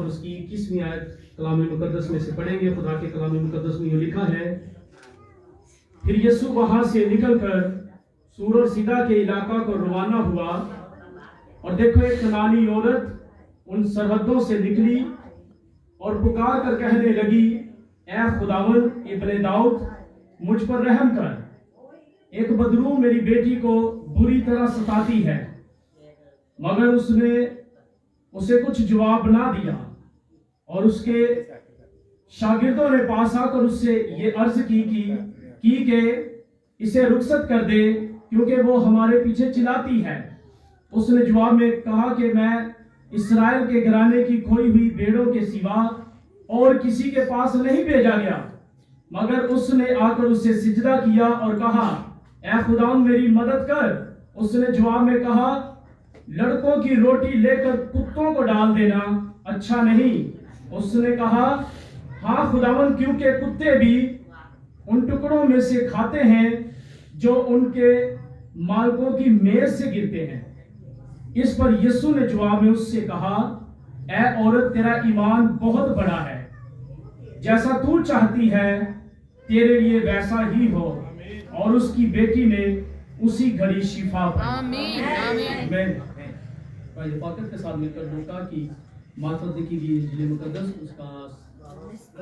اور اس کی 21ویں آیت کلام مقدس میں سے پڑھیں گے۔ خدا کے کلام مقدس میں یہ لکھا ہے، پھر یسوع وہاں سے نکل کر سور اور سیدھا کے علاقہ کو روانہ ہوا، اور دیکھو ایک کنعانی عورت ان سرحدوں سے نکلی اور پکار کر کہنے لگی، اے خداوند ابن داؤد مجھ پر رحم کر، ایک بدروح میری بیٹی کو بری طرح ستاتی ہے۔ مگر اس نے اسے کچھ جواب نہ دیا، اور اس کے شاگردوں نے پاس آ کر اس سے یہ عرض کی کہ اسے رخصت کر دے، کیونکہ وہ ہمارے پیچھے چلاتی ہے۔ اس نے جواب میں کہا کہ میں اسرائیل کے گھرانے کی کھوئی ہوئی بھیڑوں کے سوا اور کسی کے پاس نہیں بھیجا گیا۔ مگر اس نے آ کر اسے سجدہ کیا اور کہا، اے خداوند میری مدد کر۔ اس نے جواب میں کہا، لڑکوں کی روٹی لے کر کتوں کو ڈال دینا اچھا نہیں۔ اس نے کہا، ہاں خداوند، کیونکہ کتے بھی ان ٹکڑوں میں سے کھاتے ہیں جو ان کے مالکوں کی میز سے گرتے ہیں۔ اس پر یسوع نے جواب میں اس سے کہا، اے عورت تیرا ایمان بہت بڑا ہے، جیسا تو چاہتی ہے تیرے لیے ویسا ہی ہو۔ اور اس کی بیٹی نے اسی گھڑی شفا پائی۔ آمین آمین۔ بھائی پاکت کے ساتھ مل کر لوکا کی معرفت لکھی گئی انجیل مقدس اس کا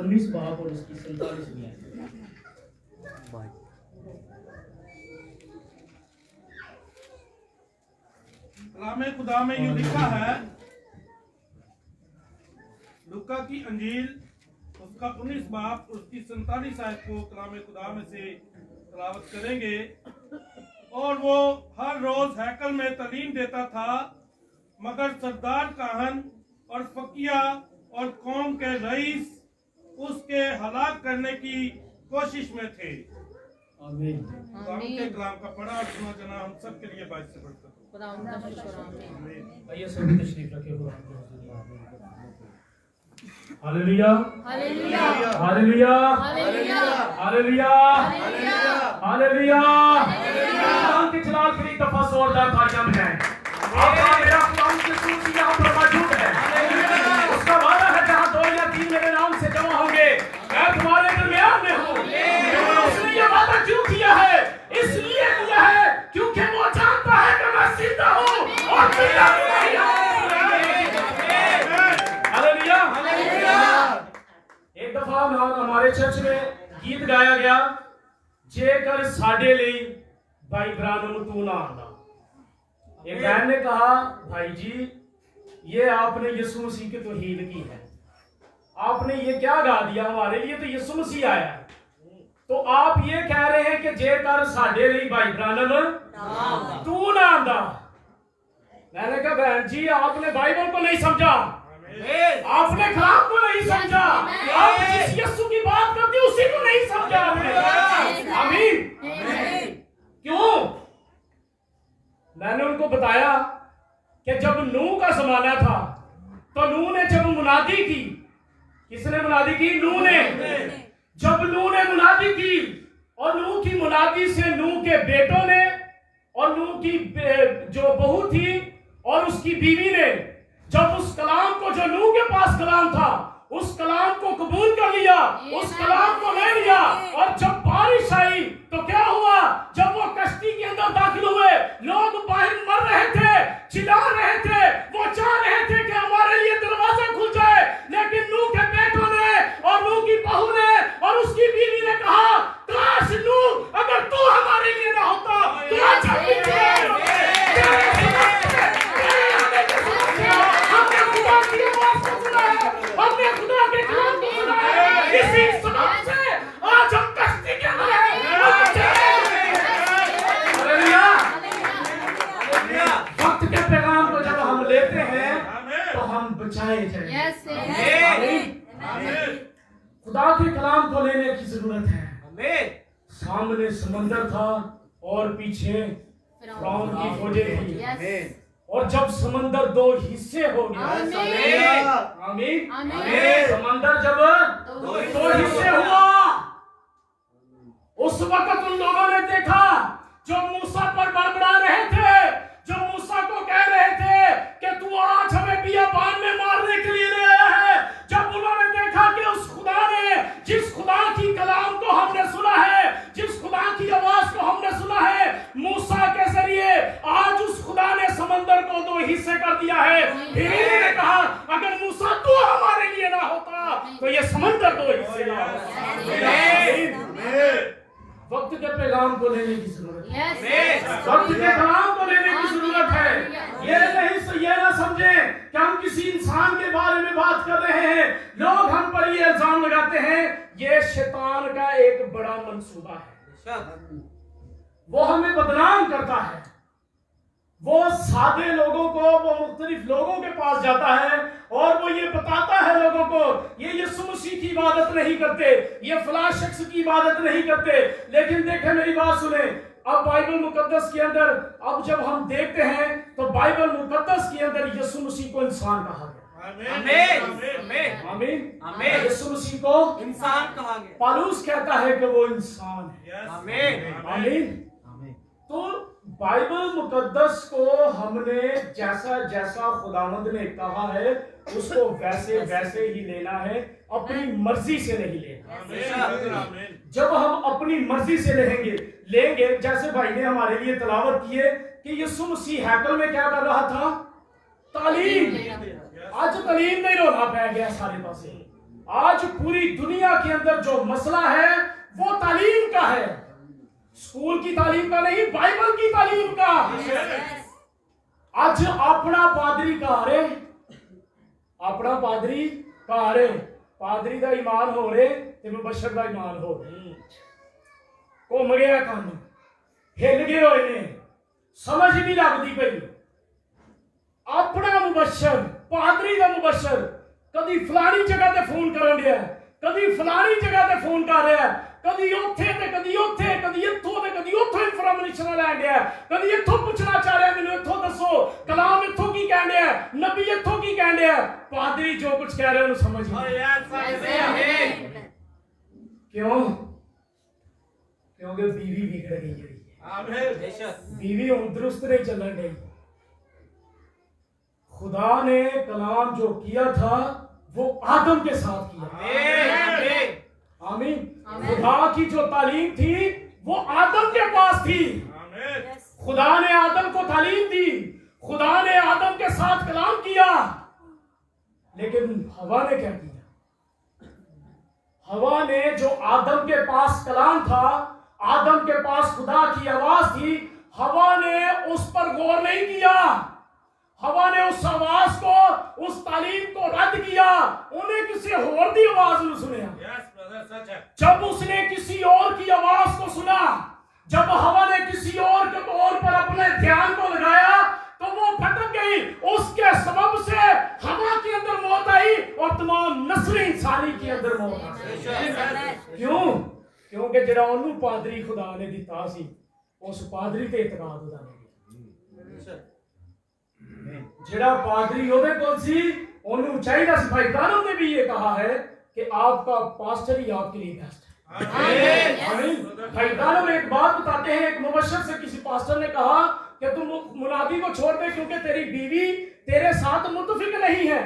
19 باب اور اس کی 47ویں آیت۔ کلام خدا میں یہ لکھا ہے، لوکا کی انجیل اس کا 19 باب اس کی 47 آیت کو کلام خدا میں سے تلاوت کریں گے۔ اور وہ ہر روز ہیکل میں تعلیم دیتا تھا، مگر سردار کاہن اور فقیہ اور قوم کے رئیس اس کے ہلاک کرنے کی کوشش میں تھے۔ آمین۔ خدا کے کلام کا پڑھا اور سنا جانا ہم سب کے لیے باعث برکت ہو۔ خدا ان کا شکر آمین۔ آئیے سبھی تشریف رکھے خدا کے حضور۔ Hallelujah hallelujah hallelujah hallelujah hallelujah hallelujah. خدا کے جلال کے لیے دفعہ زوردار تالیاں بجائیں۔ آپ کا میرا خدا کے سوچ یہاں پر موجود ہے۔ اس کا وعدہ ہے جہاں 2 یا 3 میرے نام سے جمع ہوں گے میں تمہارے درمیان میں ہوں۔ اس نے یہ وعدہ کیوں کیا ہے؟ اس لیے کیا ہے کیونکہ وہ جانتا ہے کہ میں زندہ ہوں اور زندہ نہیں ہوں۔ ایک دفعہ ہمارے چرچ میں گیت گایا گیا، جے کر ساڈے لئی بھائی برانم تو نہ آنا۔ ایک بہن نے کہا، بھائی جی یہ آپ نے یسوع مسیح کی توہین کی ہے، آپ نے یہ کیا گا دیا؟ ہمارے لیے تو یسوع مسیح آیا ہے، تو آپ یہ کہہ رہے ہیں کہ جے کر ساڈے لئی بھائی برانم تو نہ آندا۔ میں نے کہا بہن جی آپ نے بائبل کو نہیں سمجھا، آپ نے کلام کو نہیں سمجھا، آپ جس یسوع کی بات کرتے اسی کو نہیں سمجھا آپ نے۔ آمین۔ کیوں؟ میں نے ان کو بتایا کہ جب نوح کا زمانہ تھا تو نوح نے جب منادی کی، کس نے منادی کی؟ نوح نے۔ جب نوح نے منادی کی اور نوح کی منادی سے نوح کے بیٹوں نے اور نوح کی جو بہو تھی اور اس کی بیوی نے جب اس کلام کو، جو نوح کے پاس کلام تھا، اس کلام کو قبول کر لیا، اس کلام کو لے لیا، اور جب بارش آئی تو کیا ہوا؟ جب وہ کشتی کے اندر داخل ہوئے، لوگ باہر مر رہے تھے، چلا رہے تھے، وہ چاہ رہے تھے کہ ہمارے لیے دروازہ کھل جائے، لیکن نوح کے بیٹوں نے اور نوح کی بہو نے اور اس کی بیوی نے کہا، کاش نوح اگر تو ہمارے لیے نہ ہوتا تو آج ہم بھی ہم نے خدا کے کلام کو سنا ہے، اسی سبب سے آج ہم کشتی کے اندر ہیں۔ وقت کے پیغام کو جب ہم لیتے ہیں تو ہم بچائے جائیں۔ خدا کے کلام کو لینے کی ضرورت ہے۔ سامنے سمندر تھا اور پیچھے فرعون کی فوجیں تھی، اور جب سمندر 2 حصے ہو گیا، آمین، سمندر جب 2 حصے ہوا، اس وقت ان لوگوں نے دیکھا جو موسیٰ پر بڑبڑا رہے تھے، جو موسیٰ کو کہہ رہے تھے کہ تو آج ہمیں بیابان میں مارنے کے لیے لے آیا ہے، दिया है। फिर इन्होंने कहा अगर मूसा तू हमारे लिए ना होता तो ये समंदर तो इससे ना होता। वक्त के पैगाम को लेने की जरूरत है, वक्त के कलाम को लेने की जरूरत है। ये ना समझे कि हम किसी इंसान के बारे में बात कर रहे हैं, लोग हम पर ये इल्जाम लगाते हैं, ये शैतान का एक बड़ा मंसूबा है। वो हमें बदनाम करता है, वो सादे लोगों को, वो मुख्तलिफ लोगों के पास जाता है और वो ये बताता है लोगों को ये यीशु मसीह की इबादत नहीं करते, ये फलां शख्स की इबादत नहीं करते। लेकिन देखें, मेरी बात सुने, अब बाइबल मुकद्दस के अंदर अब जब हम देखते हैं तो बाइबल मुकद्दस के अंदर यीशु मसीह को इंसान कहा गया। आमीन आमीन। यीशु मसीह को इंसान कहा गया। पौलुस कहता है कि वो इंसान है। आमीन। तो बाइबल मुकद्दस को हमने जैसा जैसा खुदावंद ने कहा है उसको वैसे वैसे ही लेना है, अपनी मर्जी से नहीं लेना। जब हम अपनी मर्जी से लेंगे जैसे भाई ने हमारे लिए तलावत की है कि यीशु मसीह हैकल में क्या कर रहा था? तालीम। आज तालीम नहीं रोना पै गया सारे पासे। आज पूरी दुनिया के अंदर जो मसला है वो तालीम का है, स्कूल की तालीम का नहीं, बाइबल की तालीम का। आज अपना पादरी कहा रे, अपना पादरी कहा रे, पादरी का ईमान हो रे ते मुबशर का ईमान हो रे। घुम गया काम, हिल गए होए ने, समझ नहीं लगती पई। अपना मुबशर, पादरी का मुबशर कदी फलानी जगह ते फोन करन दिया, कदी फलानी जगह ते फोन कर रहा है, कदी उत्थे ते कदी उत्थे, कदी इत्थों ते कदी उत्थों इंफॉर्मेशन लैन दिया, कदी इत्थों पूछना चाह रहा है मैनू इत्थों दसो कलाम इत्थों की कहन दिया, नबी इत्थों की कहन दिया। पादरी जो कुछ कह रहे हैं उन्हें समझ नहीं। क्यों? क्योंकि बीवी बिगड़ गई है, बीवी दुरुस्त नहीं चलन गई। खुदा ने कलाम जो किया था वो आदम के साथ किया। आमीन। खुदा की जो तालीम थी वो आदम के पास थी। खुदा ने आदम को तालीम दी, खुदा ने आदम के साथ कलाम किया। लेकिन हवा ने क्या किया? हवा ने जो आदम के पास कलाम था, आदम के पास खुदा की आवाज थी, हवा ने उस पर गौर नहीं किया। हवा ने उस आवाज को, उस तालीम को रद्द किया। उन्हें किसी और की आवाज नहीं सुना। जब उसने किसी और की आवाज को सुना, जब हवा ने किसी और के तौर पर अपने ध्यान को लगाया तो वो भटक गई। उसके सबब से हवा के अंदर मौत आई और तमाम नस्ल इंसानी के अंदर मौत आई। क्यों? क्योंकि जरा उन्होंने पादरी खुदा ने दिता सी, उस पादरी ते इतकाद उदा नहीं। जरा पादरी ओदे कोल सी, ओनू चाहिदा सी। भाई दानव ने भी ये कहा है कि आपका पास्टर ही आपके लिए बेस्ट है। आमीन। भाई दानव एक बात बताते हैं, एक मुबशर से किसी पास्टर ने कहा कि तुम मुनादी को छोड़ दे क्योंकि तेरी बीवी तेरे साथ मुतफिक नहीं है।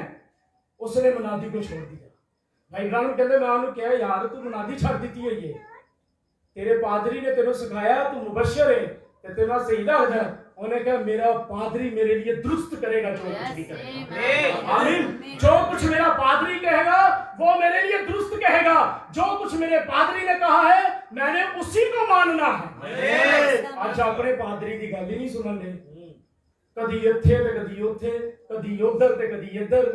उसने मुनादी को छोड़ दिया। भाई दानव कहते मैं उन्हें क्या यार तू मुनादी छड़ दी है, ये तेरे पादरी ने तेरे सिखाया, तू मुबशर है ते तेरा सही लगदा। उन्हें कहा मेरा पादरी मेरे लिए दुरुस्त करेगा जो कुछ भी करेगा। आमीन। जो कुछ मेरा पादरी कहेगा वो मेरे लिए दुरुस्त कहेगा। जो कुछ मेरे पादरी ने कहा है मैंने उसी को मानना है। आज अपने पादरी की गल ही नहीं सुनने, कदी इत्थे ते कदी उत्थे, कदी उधर ते कदी इधर।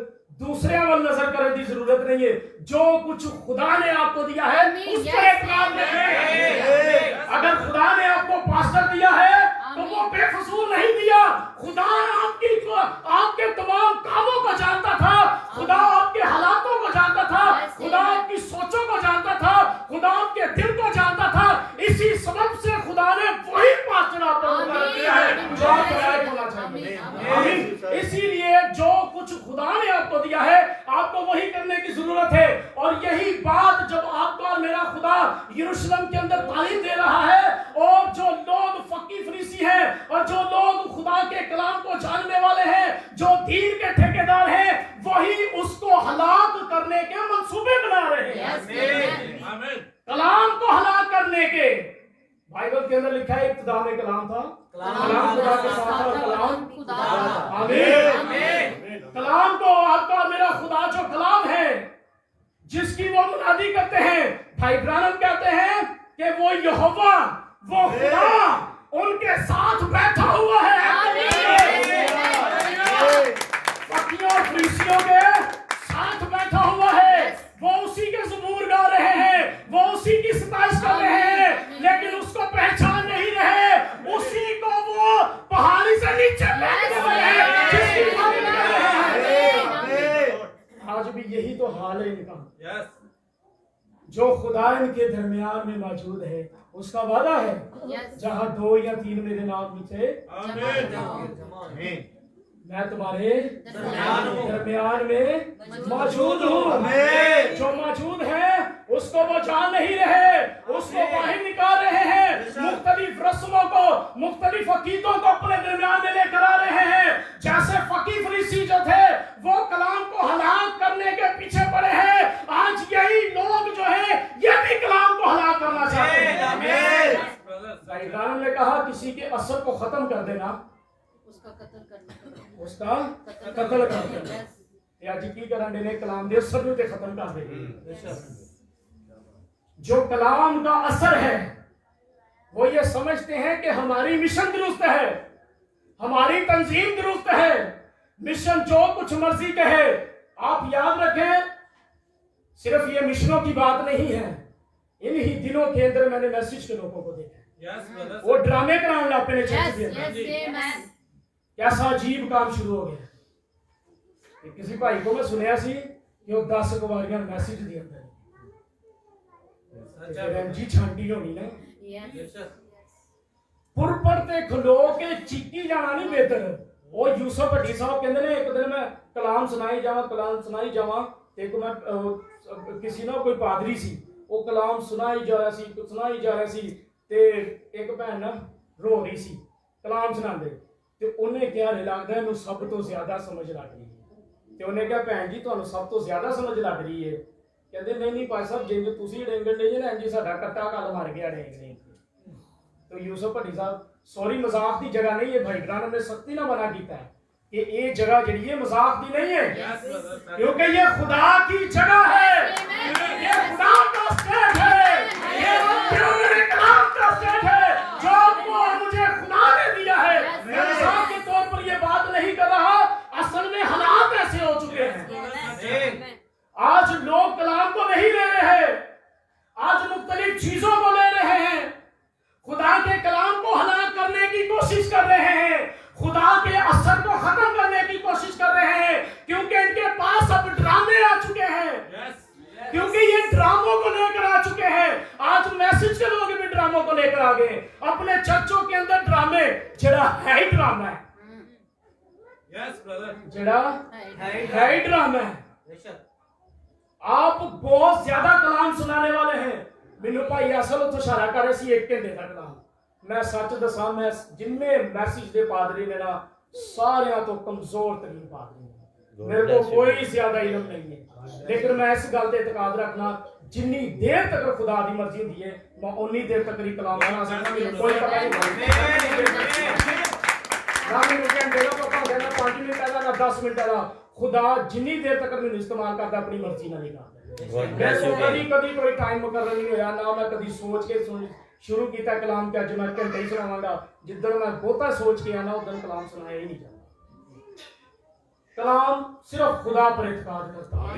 दूसरे वाल नजर करने की जरूरत नहीं है। जो कुछ खुदा ने आपको दिया है उस पर इत्मीनान रखें। अगर खुदा ने आपको पास्टर दिया है तो वो बेफजूल नहीं दिया। खुदा आपके तमाम कामों को जानता था, खुदा आपके हालातों को जानता था, खुदा आपकी सोचों को जानता था, खुदा आपके दिल को जानता था। इसी सबब से खुदा ने वही पास्टर आपको दिया है जो आप लायक होना चाहिए। आमीन। इसीलिए जो कुछ खुदा ने आपको दिया है आपको वही करने की जरूरत है। और यही बात जब आपका और मेरा खुदा यरूशलेम के अंदर तालीम दे रहा है, और जो लोग फकीह फरीसी हैं और जो लोग खुदा के कलाम को जानने वाले हैं, जो दीन के ठेकेदार हैं, वही उसको हलाक करने के मंसूबे बना रहे हैं। कलाम को हलाक करने के, बाइबल के अंदर लिखा है इब्तिदा में कलाम था, कलाम खुदा के साथ था, कलाम खुदा आमीन। कलाम तो आपका मेरा खुदा जो कलाम है, जिसकी वो मुनादी करते हैं, भाई ब्रानम कहते हैं कि वो यहोवा, वो खुदा उनके साथ बैठा हुआ है। फकीरों और फरीसियों के साथ बैठा हुआ है। वो उसी के ज़बूर गा रहे हैं, वो उसी की सताइश कर रहे हैं, लेकिन उसको पहचान नहीं रहे। उसी को वो पहाड़ी से नीचे फेंकने वाले हैं, जिसकी बात कर रहे हैं। आज भी यही तो हाल है इनका। जो खुदा इनके दरमियान में मौजूद है, उसका वादा है, जहां 2 या 3 मेरे नाम में थे, मैं तुम्हारे दरमियान में मौजूद हूँ। जो मौजूद है उसको वो जान नहीं रहे, उसको बाहर निकाल रहे हैं, मुख्तलिफ रस्मों को, मुख्तलिफ अकीदों को अपने दरमियान में लेकर आ रहे हैं। जैसे फकीर फरीसी जो थे वो कलाम को हलाक करने के पीछे पड़े हैं, आज यही लोग जो है ये भी कलाम को हलाक करना चाहते हैं। भाई इब्राहिम ने कहा किसी के असर को खत्म कर देना, उसका कत्ल कर देना। या जी की करन ने कलाम दे असर ਨੂੰ ਤੇ ਖਤਮ ਕਰ ਦੇ। जो कलाम का असर है वो ये समझते हैं कि हमारी मिशन दुरुस्त है, हमारी तंजीम दुरुस्त है, मिशन जो कुछ मर्जी कहे। आप याद रखें, सिर्फ ये मिशनों की बात नहीं है। इन्हीं दिनों के अंदर मैंने मैसेज के लोगों को देखा, वो ड्रामे कराने लग पे चर्च के अंदर। कैसा अजीब काम शुरू हो गया। किसी भाई को मैं सुनया सी कि वो 10 कुवारियां मैसेज दी अंदर जी छांटी होनी ना पुरपर ते खलो के चीकी जाना नहीं बेहतर। वो यूसुफ भट्टी साहब कहते ने एक दिन मैं कलाम सुनाई जावा एक मैं किसी ना कोई पादरी सी, वो कलाम सुनाई जा रहा सी ते एक भैन ना रो रही सी कलाम सुनांदे ते उन्हें क्या लगदा इहनूं सब तो ज्यादा समझ लग रही है। ਤੇ ਉਹਨੇ ਕਿਹਾ ਭੈਣ ਜੀ ਤੁਹਾਨੂੰ ਸਭ ਤੋਂ ਜ਼ਿਆਦਾ ਸਮਝ ਲੱਗ ਰਹੀ ਹੈ। ਕਹਿੰਦੇ ਨਹੀਂ ਭਾਈ ਸਾਹਿਬ ਜਿੰਜ ਤੁਸੀਂ ਡੇਂਗਣ ਨਹੀਂ ਨਾ ਇੰਜ ਸਾਡਾ ਕੱਟਾ ਕੱਲ ਮਰ ਗਿਆ ਡੇਂਗਣੇ। तो यूसुफ भट्टी साहब सॉरी मजाक की जगह नहीं है, भाई ब्रानम ने सख्ती ना मना किया है कि ये जगह जड़ी है मजाक की नहीं है, क्योंकि ये खुदा की जगह है, ये खुदा का स्टेट है, ये कलाम का स्टेट है जो आपको और मुझे खुदा ने दिया है। मैं मजाक के तौर पर ये बात नहीं कर रहा, असल में हालात ऐसे हो चुके हैं। आज लोग कलाम को नहीं ले रहे हैं, आज मुख्तलिफ चीजों को ले रहे हैं, खुदा के कलाम को हलाक करने की कोशिश कर रहे हैं, खुदा के असर को खत्म करने की कोशिश कर रहे हैं, क्योंकि इनके पास अब ड्रामे आ चुके हैं। क्योंकि ये ड्रामों को लेकर आ चुके हैं। आज मैसेज के लोग भी ड्रामों को लेकर आ गए अपने चर्चों के अंदर। ड्रामे जड़ा है ही ड्रामा है, जड़ा है ही ड्रामा है। आप बहुत ज्यादा कलाम सुनाने वाले हैं। मैनू भाई असल उतो इशारा कर रहे सी 1 घंटे तक ना, मैं सच दसा मैं जिन्ने मैसेज दे पादरी ने ना सारे तो कमजोर तरीन पादरी ने, मेरे को कोई ज्यादा इल्म नहीं है, लेकिन मैं इस गल ते इतकाद रखना जिन्नी देर तक खुदा दी मर्जी हुंदी है मैं उन्नी देर तक ही कलाम सुना सकदा। मेरे कोई पता नहीं ना मैनू घंटे दा पता होंदा ना 5 मिनट का ना 10 मिनट का, खुदा जिन्नी देर तक मैनू इस्तेमाल करदा अपनी मर्जी नाल ही करदा। कभी कोई टाइम मुकर्रर नहीं होया ना, मैं कभी सोच के शुरू किया कलाम के अज मैं घंटे ही सुनावांगा। जिधर मैं बहुता सोच के आना उधर कलाम सुनाया ही नहीं जाता। कलाम सिर्फ खुदा पर इत्मीनान करता है,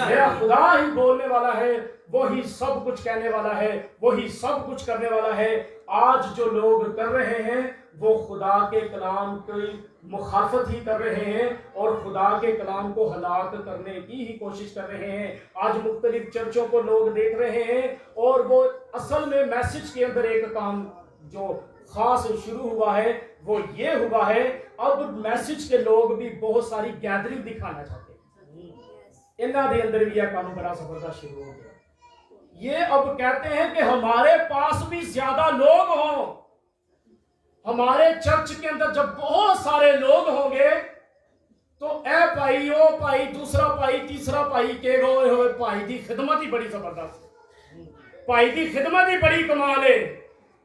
मेरा खुदा ही बोलने वाला है, वही सब कुछ कहने वाला है, वही सब कुछ करने वाला है। आज जो लोग कर रहे हैं वो खुदा के कलाम की मुखालफत ही कर रहे हैं और खुदा के कलाम को हलाक करने की ही कोशिश कर रहे हैं। आज मुख्तलिफ चर्चों को लोग देख रहे हैं और वो असल में मैसेज के अंदर एक काम जो खास शुरू हुआ है वो ये हुआ है, अब मैसेज के लोग भी बहुत सारी गैदरिंग दिखाना चाहते हैं। इन्हां दे अंदर भी यह काम बड़ा जबरदस्त शुरू हो गया। ये अब कहते हैं कि हमारे पास भी ज्यादा लोग हों, हमारे चर्च के अंदर जब बहुत सारे लोग होंगे तो ए भाई ओ भाई दूसरा भाई तीसरा भाई के रोए होए भाई दी खिदमत ही बड़ी जबरदस्त, भाई दी खिदमत ही बड़ी कमाल है।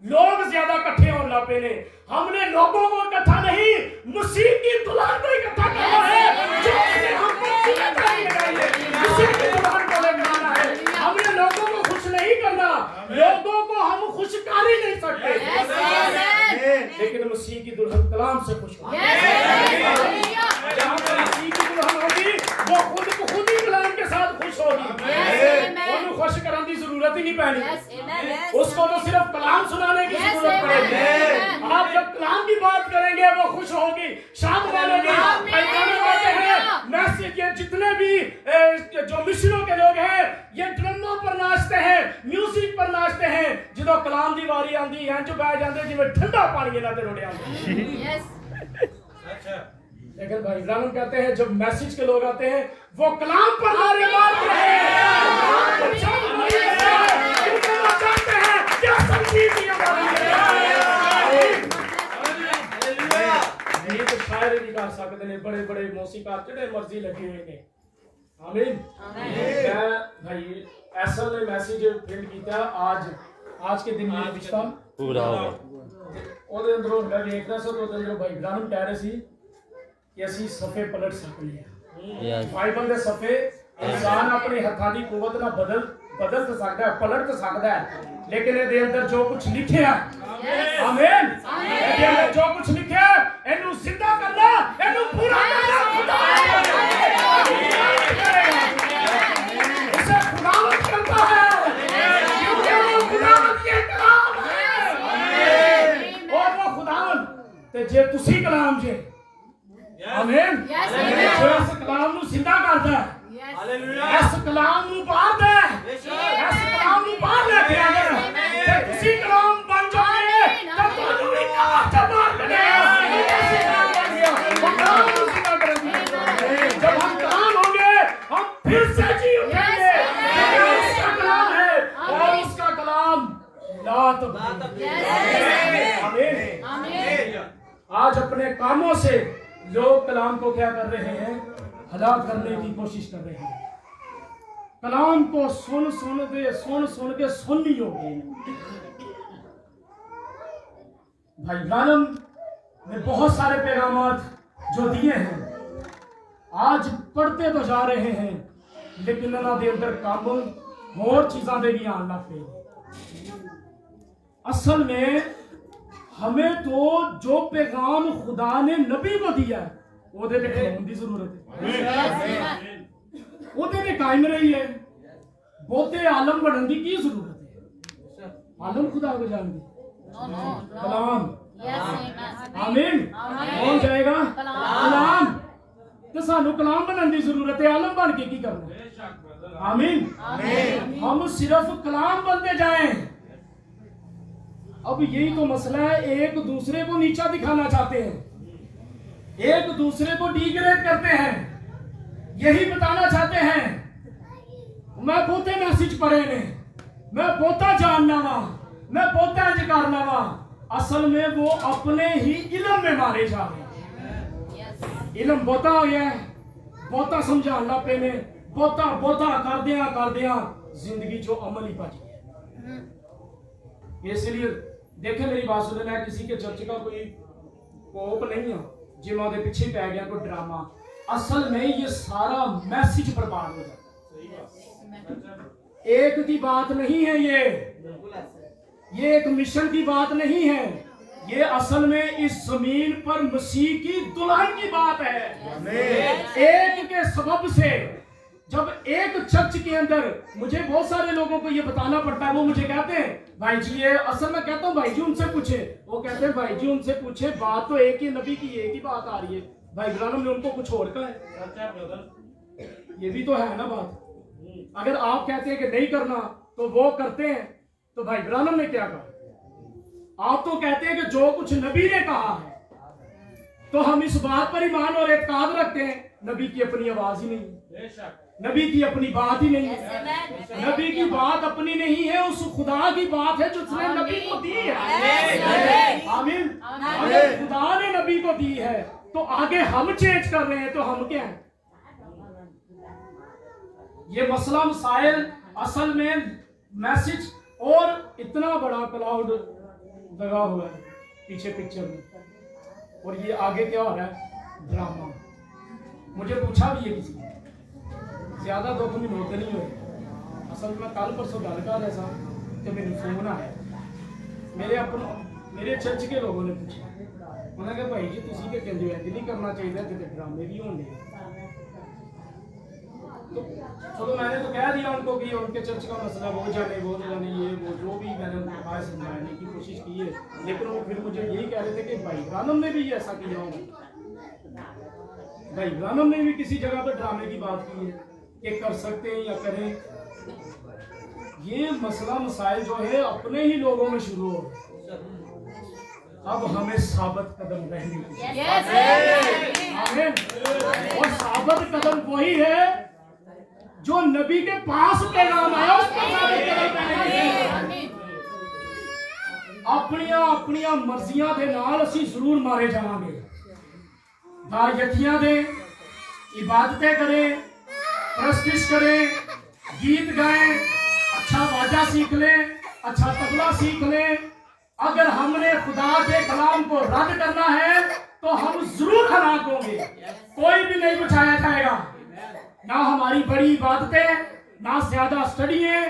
लोग ज्यादा इकट्ठे होने लग पे ने। हमने लोगों को इकट्ठा नहीं, मसीह की दुल्हन को इकट्ठा करना है, जो उसने हम पर सीने ताली लगाई है, मसीह की दुल्हन को लेकर आना है। हमने लोगों को खुश नहीं करना, लोगों को हम खुश कर ही नहीं सकते, लेकिन मसीह की दुल्हन कलाम से खुश होगी। जहाँ पर मसीह की दुल्हन होगी वो खुद को खुद ही कलाम के साथ खुश होगी, उन्हें खुश करने की जरूरत ही नहीं पैनी, उसको तो सिर्फ कलाम सुनाने की जरूरत पड़ेगी। आप जब कलाम की बात करेंगे वो खुश होगी, शांत मानेगी। मैसेज ये जितने भी जो मिशनों के लोग हैं ये ड्रमों पर नाचते हैं, म्यूजिक पर नाचते हैं, जो कलाम की वारी आती है जो बह जाते जिवें ठंडा पानी इन्हां ते रुड़िया। लेकिन भाई इब्राहिम कहते हैं जब मैसेज के लोग आते हैं वो कलाम पर नारे मारते हैं, क्या संगीत ये तो शायर भी कर सकते हैं, बड़े बड़े मौसीकार जिहड़े मर्जी लगे हुए ने। आमीन। मैं भाई असल में मैसेज प्रिंट किया आज के दिन में पिछला पूरा ਉਹਦੇ ਅੰਦਰੋਂ ਮੈਂ ਵੇਖਦਾ ਸੀ ਉਹਦੇ ਅੰਦਰੋਂ ਭਾਈ ਇਬਰਾਹਿਮ ਕਹਿ ਰਹੇ ਸੀ ਕਿ ਅਸੀਂ ਸਫੇ ਪਲਟ ਸਕਦੇ ਹਾਂ। ਬਾਈਬਲ ਦੇ ਸਫੇ ਇਨਸਾਨ ਆਪਣੇ ਹੱਥਾਂ ਦੀ ਕੂਵਤ ਨਾਲ ਬਦਲ ਤਾਂ ਸਕਦਾ ਹੈ, ਪਲਟ ਤਾਂ ਸਕਦਾ ਹੈ, ਲੇਕਿਨ ਇਹਦੇ ਅੰਦਰ ਜੋ ਕੁਝ ਲਿਖਿਆ ਆਮੀਨ, ਇਹਦੇ ਅੰਦਰ ਜੋ ਕੁਝ ਲਿਖਿਆ ਇਹਨੂੰ ਸਿੱਧਾ ਕਰਨਾ, ਇਹਨੂੰ ਪੂਰਾ ਕਰਨਾ ਖੁਦਾ ਇਸੇ ਖੁਦਾਵੰਦ ਕਰਦਾ ਹੈ, ਕਿਉਂਕਿ ਉਹ ਖੁਦਾਵੰਦ के कलाम है और वो खुदावंद ते जे तुसी कलाम जे आमीन इस कलाम ਨੂੰ ਸਿੱਧਾ ਕਰਦਾ ਹੈ, ਇਸ ਕਲਾਮ ਨੂੰ ਬਾਹਰ ਦੇ, ਇਸ ਕਲਾਮ ਨੂੰ ਬਾਹਰ ਲੈ ਕੇ ਆਇਆ ਤੇ ਤੁਸੀਂ ਕਲਾਮ ਬਣ ਜਾਓਗੇ ਤਾਂ ਤੁਹਾਨੂੰ ਵੀ ਕਲਾਮ ਚ ਮਾਰ ਦੇਗਾ। जब हम कलाम होंगे हम फिर से जी उठेंगे, उसका कलाम है और उसका कलाम लात। आज अपने कामों से लोग कलाम को क्या कर रहे हैं, हलाक करने की कोशिश कर रहे हैं। कलाम को सुन के सुन्नी हो गए। भाई इब्राहिम ने बहुत सारे पैगामात जो दिए हैं आज पढ़ते तो जा रहे हैं, लेकिन इन्हां दे अंदर काम होर चीज़ां दे भी आन लग पे। असल में हमें तो जो पैगाम खुदा ने नबी को दिया है ਉਹਦੇ ਤੇ ਖਲੋਣ ਦੀ ਜ਼ਰੂਰਤ ਹੈ, ਉਹਦੇ ਤੇ ਕਾਇਮ ਰਹੀ ਹੈ। ਬਹੁਤੇ ਆਲਮ ਬਣਨ ਦੀ ਕੀ ਜ਼ਰੂਰਤ ਹੈ? ਆਲਮ ਖੁਦਾ को ਜਾਣਦੇ ਕਲਾਮ ਆਮੀਨ ਕੌਣ ਜਾਏਗਾ ਕਲਾਮ ਤੇ ਸਾਨੂੰ ਕਲਾਮ ਬਣਨ ਦੀ ਜ਼ਰੂਰਤ ਹੈ। ਆਲਮ बन के ਕੀ ਕਰਨਾ? आमीन। हम सिर्फ कलाम बनते जाएं। अब यही तो मसला है, एक दूसरे को नीचा दिखाना चाहते हैं, एक दूसरे को डिग्रेड करते हैं, यही बताना चाहते हैं मैं बहुते मैसेज पढ़े ने, मैं बहुता जानना वा, मैं बहुता इंज करना वा। असल में वो अपने ही इल्म में मारे जा रहे हैं। इल्म बहुता हो गया, बहुता समझाने लग पे ने, बहुता कर दिया जिंदगी जो अमल ही बच गया। इसलिए देखे मेरी बात सुने, मैं किसी के चर्च का कोई पोप नहीं हूं जिमा के पीछे पै गया कोई ड्रामा। असल में ये सारा मैसेज बर्बाद हो जाता है। एक की बात नहीं है ये एक मिशन की बात नहीं है, ये असल में इस जमीन पर मसीह की दुल्हन की बात है। एक के सबब से जब एक चर्च के अंदर मुझे बहुत सारे लोगों को ये बताना पड़ता है, वो मुझे कहते हैं भाई जी ये असल में कहता हूँ भाई जी उनसे पूछे, वो कहते हैं भाई जी उनसे पूछे, बात तो एक ही नबी की एक ही बात आ रही है, भाई इब्राहिम ने उनको कुछ और कहा है। ये भी तो है ना बात। अगर आप कहते हैं कि नहीं करना तो वो करते हैं, तो भाई इब्राहिम ने क्या कहा? आप तो कहते हैं कि जो कुछ नबी ने कहा है, तो हम इस बात पर ईमान और एतकाद रखते हैं नबी की अपनी आवाज ही नहीं, नबी की अपनी बात ही नहीं है, नबी की बात अपनी नहीं है, उस खुदा की बात है जो उसने नबी को दी है। आमीन। अगर खुदा ने नबी को दी है तो आगे हम चेंज कर रहे हैं तो हम क्या हैं? ये मसला मसाइल असल में मैसेज और इतना बड़ा क्लाउड लगा हुआ है पीछे पिक्चर में, और ये आगे क्या हो रहा है, ड्रामा। मुझे पूछा भी है किसी ने, ज्यादा 2 दिन होते नहीं हुए, असल में कल परसों गल कर रहा था तो मेरे फोन आया, मेरे चर्च के लोगों ने पूछा, उन्होंने कहा भाई जी तुसी तो कहते हो इंज नहीं करना चाहिए, तो ड्रामे भी होने। तो चलो मैंने तो कह दिया उनको कि उनके चर्च का मसला वो जाने ये वो जो भी मैंने उनको कहा समझाने की कोशिश की है, लेकिन वो फिर मुझे यही कह रहे थे कि भाई ब्रानम ने भी ऐसा किया होगा। भाई ब्रानम ने भी किसी जगह पर ड्रामे की बात की है कि कर सकते हैं या करें। ये मसला मसाइल जो है अपने ही लोगों में शुरू हो, अब हमें साबित कदम रहने की और साबित कदम वही है जो नबी के पास पैगाम आया उस पर साबित कदम रहने की। अपनियां मर्जियां दे नाल असीं जरूर मारे जावांगे, दायतियां दे इबादतें करें, प्रस्तिश करें, गीत गाएं, अच्छा वाजा सीख लें, अच्छा तबला सीख लें। अगर हमने खुदा के कलाम को रद्द करना है तो हम जरूर हलाक होंगे, कोई भी नहीं बचाया जाएगा। ना हमारी बड़ी इबादतें, ना ज्यादा स्टडीएं,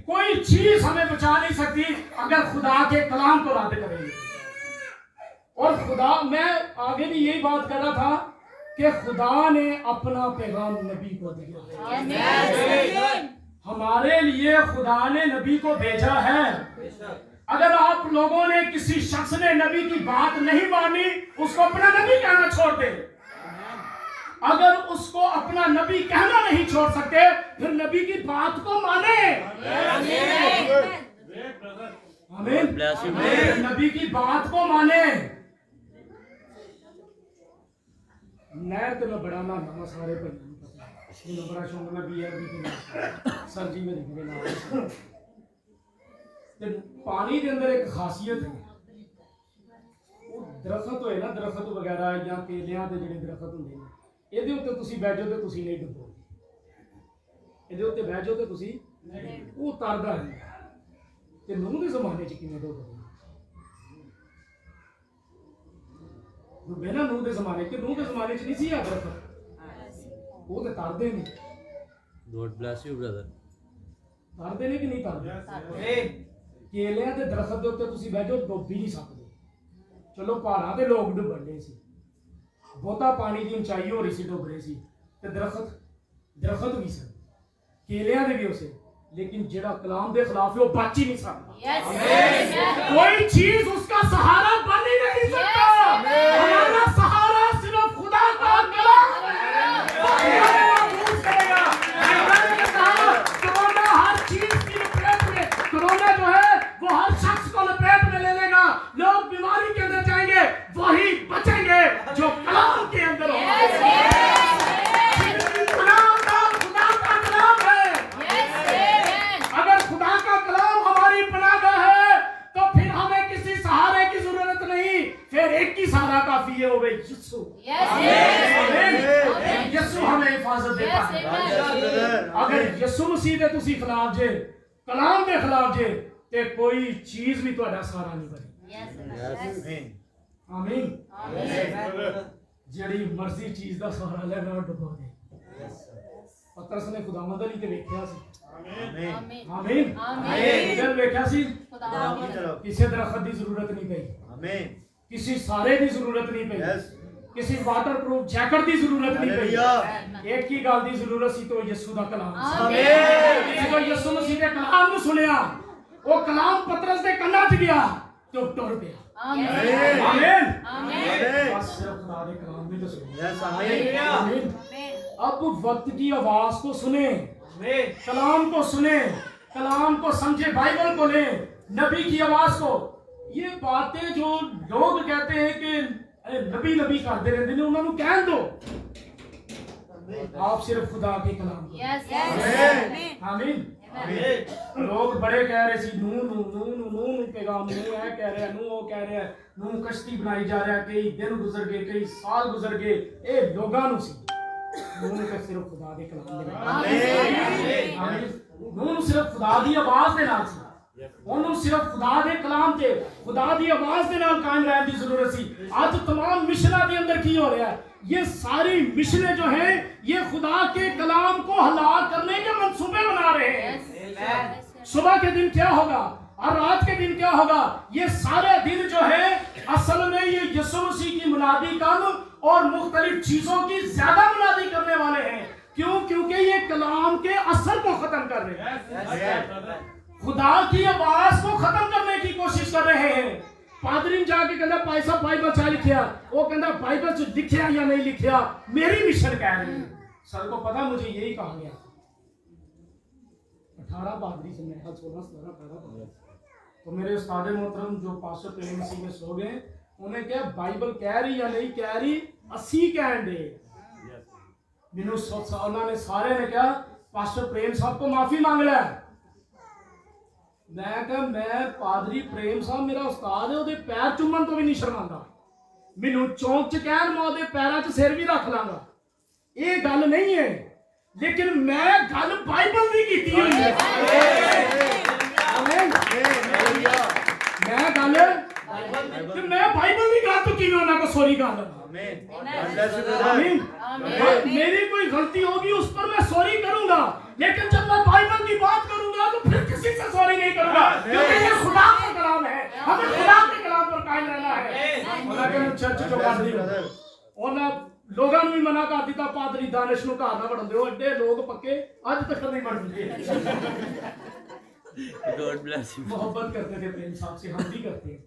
कोई चीज हमें बचा नहीं सकती अगर खुदा के कलाम को रद्द करेंगे। और खुदा, मैं आगे भी यही बात कर रहा था कि खुदा ने अपना पैगाम नबी को दिया, हमारे लिए खुदा ने नबी को भेजा है। अगर आप लोगों ने किसी शख्स ने नबी की बात नहीं मानी, उसको अपना नबी कहना छोड़ दे। अगर उसको अपना नबी कहना नहीं छोड़ सकते, फिर नबी की बात को माने। आमीन। नबी की बात को माने। मैं तो बड़ा ना सारे भाई बड़ा शौक में भी है सर जी मेरे पानी के अंदर एक खासियत है, दरख्त होए ना, दरख्त वगैरह या केलियां दे जिहड़े दरख्त हुंदे ने, ਇਹਦੇ ਉੱਤੇ ਤੁਸੀਂ ਬਹਿ ਜਾਓ ਤੇ ਤੁਸੀਂ ਨਹੀਂ ਡੁੱਬੋਗੇ, ਇਹਦੇ ਉੱਤੇ ਬਹਿ ਜਾਓ ਤੇ ਤੁਸੀਂ ਉਹ ਤਰਦਾ ਨਹੀਂ। ਤੇ ਨੂਹ ਦੇ ਜ਼ਮਾਨੇ 'ਚ ਕਿਵੇਂ ਡੁੱਬੋਗੇ? ਡੁੱਬੇ ਨਾ ਨੂਹ ਦੇ ਜ਼ਮਾਨੇ 'ਚ, ਨੂਹ ਦੇ ਜ਼ਮਾਨੇ 'ਚ ਨਹੀਂ ਸੀ ਆ ਦਰਖਤ, ਉਹ ਤੇ ਤਰਦੇ ਨੇ। God bless you brother। ਤਰਦੇ ਨੇ ਕਿ ਨਹੀਂ ਤਰਦੇ? ਕੇਲਿਆਂ ਦੇ ਦਰਖਤ ਦੇ ਉੱਤੇ ਤੁਸੀਂ ਬਹਿ ਜਾਓ, ਡੁੱਬ ਹੀ ਨਹੀਂ ਸਕਦੇ। ਚਲੋ ਪਹਾੜਾਂ ਤੇ ਲੋਕ ਡੁੱਬਣੇ ਸੀ, ਬਹੁਤਾ ਪਾਣੀ ਦੀ ਉਚਾਈ ਹੋ ਰਹੀ ਸੀ, ਡੁੱਬ ਰਹੇ ਸੀ, ਤੇ ਦਰਖਤ ਵੀ ਸਨ, ਕੇਲਿਆਂ ਦੇ ਵੀ ਉਸੇ, लेकिन जेड़ा कलाम के खिलाफ है वो बच ही नहीं सकता। कोई चीज उसका सहारा बन ही नहीं सकता। हमारा सहारा सिर्फ खुदा का कलाम है। कोरोना हर चीज की लपेट में, कोरोना जो है वो हर शख्स को लपेट में ले लेगा। लोग बीमारी के अंदर जाएंगे, वही बचेंगे जो कलाम के अंदर होगा। एक ही सहारा काफी है, वो भाई यीशु। यीशु हमें हिफाजत देता है। अगर यीशु मसीह दे तुसी खिलाफ जे, कलाम दे खिलाफ जे, ते कोई चीज भी तुम्हारा सहारा नहीं बनी। आमीन। जेड़ी मर्जी चीज दा सहारा लेना डुबा दे। पतरस ने खुदावंद अली ते वेख्या सी। आमीन। जब वेख्या सी किसी दरख्त दी जरूरत नहीं पई। आमीन। किसी सारे की जरूरत नहीं पई, किसी वाटर प्रूफ जैकेट की जरूरत नहीं पई। एक ही गल की जरूरत सी, तो यीशु दा कलाम। जो यीशु मसीह के कलाम को सुनिया, वो कलाम पतरस दे कन्ना च गया तो टुर पिया। आमीन। बस सिर्फ खुदा दे कलाम भी तो सुनिए। आमीन। अब वक्त की आवाज को सुने, कलाम को सुने, कलाम को समझे, बाइबल को ले, नबी की आवाज को। ये बातें जो लोग कहते हैं कि नबी नबी करते रहते हैं, उन्होंने कह दो। आप सिर्फ खुदा के कलाम को। आमीन। लोग बड़े कह रहे सी नू पैगाम, नू है कह रहे हैं, नू वो कह रहे हैं, नू कश्ती बनाई जा रहा है, कई दिन गुजर गए, कई साल गुजर गए। ये लोगां नू सी, नू ने सिर्फ खुदा के कलाम दे। आमीन। नू सिर्फ खुदा दी आवाज दे नाल सी। ਉਹਨੂੰ ਸਿਰਫ ਖੁਦਾ ਦੇ ਕਲਾਮ ਤੇ ਖੁਦਾ ਦੀ ਆਵਾਜ਼ ਦੇ ਨਾਲ ਕਾਇਮ ਰਹਿਣ ਦੀ ਜ਼ਰੂਰਤ ਸੀ। ਅੱਜ तमाम मिशनों के अंदर की हो रहा है, ये सारी मिशनें जो हैं ये खुदा के कलाम को हलाक करने के मंसूबे बना रहे हैं। सुबह के दिन क्या होगा और रात के दिन क्या होगा, ये सारे दिन जो है असल में ये यीशु मसीह की मुनादी कम और मुख्तलिफ चीजों की ज्यादा मुनादी करने वाले हैं। क्यों? क्योंकि ये कलाम के असर को खत्म कर रहे हैं, खुदा की आवाज को खत्म करने की कोशिश कर रहे हैं। पादरी जाके कहना भाई साहब बाइबल च लिखिया, वो कहना बाइबल च लिखिया या नहीं लिखिया, मेरी मिशन कह रही है। सर को पता मुझे यही कहा गया, 18 पादरी से मैं 16 17 18 तो मेरे उस्ताद मोहतरम जो पास्टर प्रेम मसीह में सो गए, उन्हें क्या बाइबल कह रही या नहीं कह रही, असी कह दे। मैनू उन्होंने सारे ने क्या पास्टर प्रेम साहब को माफी मांग लिया। मैं कहा मैं पादरी प्रेम साहब मेरा उस्ताद है, ਉਹਦੇ ਪੈਰ ਚੁੰਮਣ ਤੋਂ ਵੀ ਨਹੀਂ ਸ਼ਰਮਾਂਦਾ। ਮੈਨੂੰ ਚੌਂਕ 'ਚ ਕਹਿਣ ਮੈਂ ਉਹਦੇ ਪੈਰਾਂ 'ਚ ਸਿਰ ਵੀ ਰੱਖ ਲਾਂਗਾ, ਇਹ ਗੱਲ ਨਹੀਂ ਹੈ। ਲੇਕਿਨ ਮੈਂ ਗੱਲ ਬਾਈਬਲ ਦੀ ਕੀਤੀ ਹੋਈ ਹੈ। ਆਮੀਨ। ਮੈਂ ਗੱਲ ਤੇ ਮੈਂ ਬਾਈਬਲ ਦੀ ਗੱਲ ਤੋਂ ਕਿਵੇਂ ਉਹਨਾਂ ਕੋ ਸੌਰੀ ਕਰ ਲਵਾਂ। आमीन। मेरी कोई गलती होगी उस पर मैं सॉरी करूंगा, लेकिन जब मैं बाइबल की बात करूंगा तो फिर किसी से सॉरी नहीं करूंगा, क्योंकि ये खुदा का कलाम है, हमें खुदा के कलाम पर कायम रहना है। लेकिन चर्च जो पादरी ਉਹਨਾਂ ਲੋਕਾਂ ਨੂੰ ਵੀ ਮਨਾ ਕਰ ਦਿੱਤਾ, ਪਾਦਰੀ ਦਾਨਿਸ਼ ਨੂੰ ਘਰ ਨਾ ਵੜਨ ਦਿਓ, ਐਡੇ ਲੋਕ ਪੱਕੇ ਅੱਜ ਤੱਕ ਨਹੀਂ ਵੜਦੇ। God bless you. मोहब्बत करते थे प्रेम साहब से, हम भी करते हैं,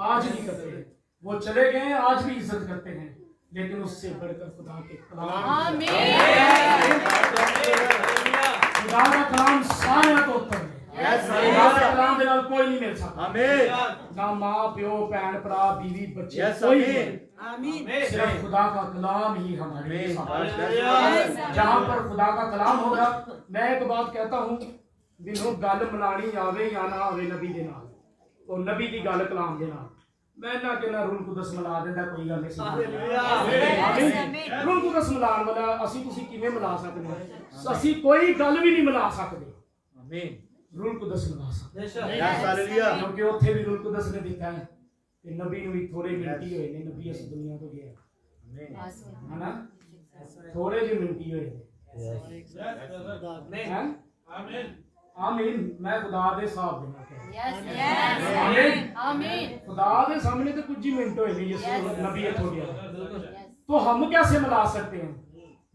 आज भी करते हैं। वो चले गए, आज भी इज्जत करते हैं, लेकिन उससे बढ़कर खुदा के कलाम, खुदा का कलाम सारे तो उत्तम है। खुदा के कलाम के नाल कोई नहीं मिल सकता। ना माँ प्यो भैन भरा बीवी बच्चे कोई नहीं, सिर्फ खुदा का कलाम ही हमारे साथ। जहाँ पर खुदा का कलाम होगा, मैं एक बात कहता हूँ, जिन्हों गल मनानी आवे या ना आवे नबी दे नाल, तो नबी की गल कलाम दे नाल, मैं ना कहना रूल कुदस मिला देता, कोई गल नहीं। रूल कुदस मिलान वाला ਅਸੀਂ ਤੁਸੀਂ ਕਿਵੇਂ ਮਿਲਾ ਸਕਦੇ ਹੋ? ਅਸੀਂ ਕੋਈ ਗੱਲ ਵੀ ਨਹੀਂ ਮਿਲਾ ਸਕਦੇ। ਆਮੀਨ। रूल कुदस मिला सकते, क्योंकि ਉੱਥੇ ਵੀ रूल कुदस ने ਦਿੱਤਾ ਹੈ ਤੇ ਨਬੀ ਨੂੰ ਵੀ ਥੋੜੇ ਮਿੰਟ ਹੀ ਹੋਏ ਨੇ, ਨਬੀ ਇਸ ਦੁਨੀਆ ਤੋਂ ਗਿਆ। ਆਮੀਨ। ਹਨਾ ਥੋੜੇ ਜਿਹੇ ਮਿੰਟ ਹੀ ਹੋਏ ਨੇ। ਆਮੀਨ। आमीन। मैं खुदा दे साहब देना आमीन। खुदा दे सामने तो कुछ ही मिनट होए नहीं, यीशु नबी है थोड़ी, तो हम कैसे मिला सकते हैं?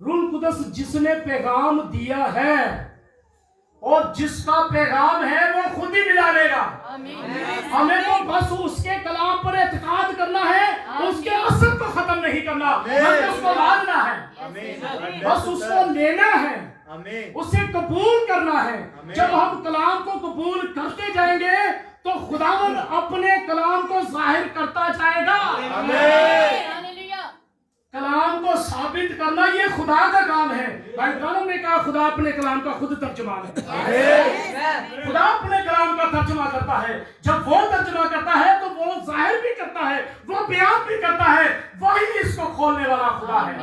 रूह कुदस जिसने पैगाम दिया है और जिसका पैगाम है वो खुद ही मिला लेगा। हमें तो बस उसके कलाम पर एतकाद करना है, उसके असर को खत्म नहीं करना, हमें उसको मानना है, बस उसको लेना है, उसे कबूल करना है। जब हम कलाम को कबूल करते जाएंगे तो खुदावंद अपने कलाम को जाहिर करता जाएगा। कलाम को साबित करना ये खुदा का काम है। भाई ब्राह्मण ने कहा खुदा अपने कलाम का खुद तर्जुमान है, खुदा अपने कलाम का तर्जुमा करता है। जब वो तर्जुमा करता है तो वो जाहिर भी करता है, वो बयान भी करता है, वही इसको खोलने वाला खुदा है।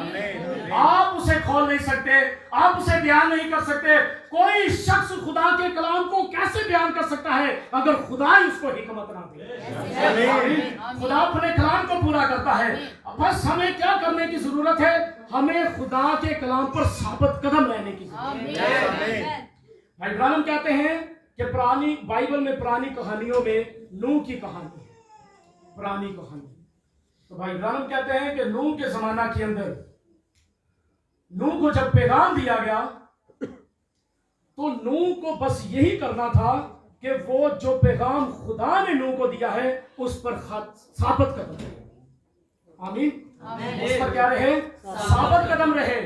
आप उसे खोल नहीं सकते, आप उसे बयान नहीं कर सकते। कोई शख्स खुदा के कलाम को कैसे बयान कर सकता है अगर खुदा ही उसको हिकमत ना दे? खुदा अपने कलाम को पूरा करता है। बस हमें क्या करने की जरूरत है? हमें खुदा के कलाम पर साबित कदम रहने की जरूरत है। भाई इब्राहिम कहते हैं कि पुरानी बाइबल में पुरानी कहानियों में नूह की कहानी है, पुरानी कहानी। तो भाई इब्राहिम कहते हैं कि नूह के जमाना के अंदर नूह को जब पैगाम दिया गया तो नूह को बस यही करना था कि वो जो पैगाम खुदा ने नूह को दिया है उस पर साबित कदम रहे। आमीन। उस पर क्या रहे? साबित कदम रहे।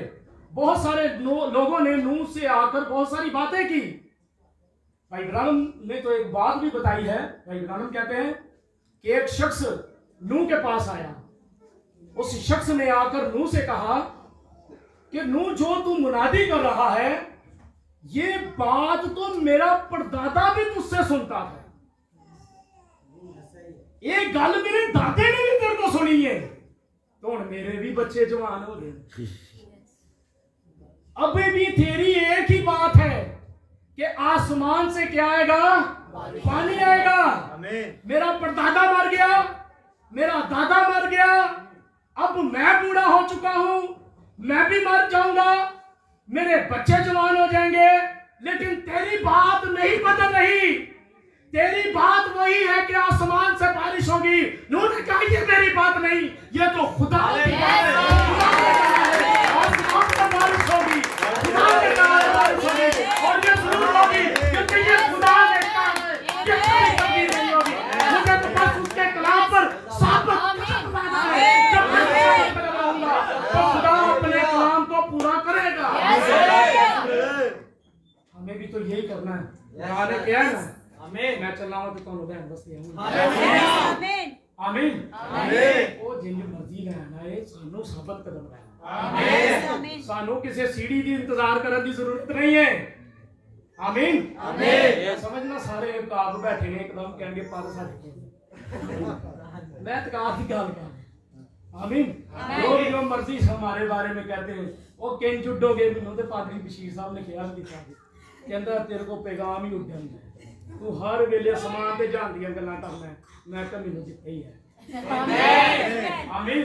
बहुत सारे लोगों ने नूह से आकर बहुत सारी बातें की। भाई इब्राहिम ने तो एक बात भी बताई है। भाई इब्राहिम कहते हैं कि एक शख्स नूह के पास आया, उस शख्स ने आकर नूह से कहा कि नूह जो तू मुनादी कर रहा है ये बात तो मेरा परदादा भी तुझसे सुनता था, ये गल मेरे दादे ने भी तेरे को सुनी है, तो हुण मेरे भी बच्चे जवान हो गए, अभी भी तेरी एक ही बात है کہ आसमान से क्या आएगा? पानी आएगा। मेरा परदादा मर गया, मेरा दादा मर गया, अब मैं बूढ़ा हो चुका हूं, मैं भी मर जाऊंगा, मेरे बच्चे जवान हो जाएंगे, लेकिन तेरी बात नहीं बदल रही। तेरी बात वही है कि आसमान से बारिश होगी। नूह ने कहा ये मेरी बात नहीं, ये तो खुदा की बात है। आसमान से बारिश होगी, खुदा के कहा बारिश होगी, और ये जरूर होगी, क्योंकि ये खुदा ने कहा, ये कभी नहीं होगी। मुझे तो बस उसके कलाम पर साबित करना है। जब मैं साबित कराऊंगा तो खुदा अपने कलाम को पूरा करेगा। हमें भी तो यही करना है। खुदा ने किया है ना। मैं चल रहा हूं तो कौन बहन बस आमीन आमीन आमीन। ओ जिंज मर्जी लेना है, सानू साबित कदम रहना। आमीन सानू किसी सीढ़ी दी इंतजार करने की जरूरत नहीं है। आमीन आमीन। समझना सारे काब बैठे ने एकदम कहेंगे पर साडे मैं तकाफ की गल कर। आमीन। लोग जो मर्जी हमारे बारे में कहते हैं, वो किन जुडोगे मैनू ते पादरी बशीर साहब ने कहा लिखा कहंदा तेरे को पैगाम ही उठ जांदा तू हर वेले समान ते जान दियां गल्लां करना। मैं कहा मैनू जिते ही है। आमीन।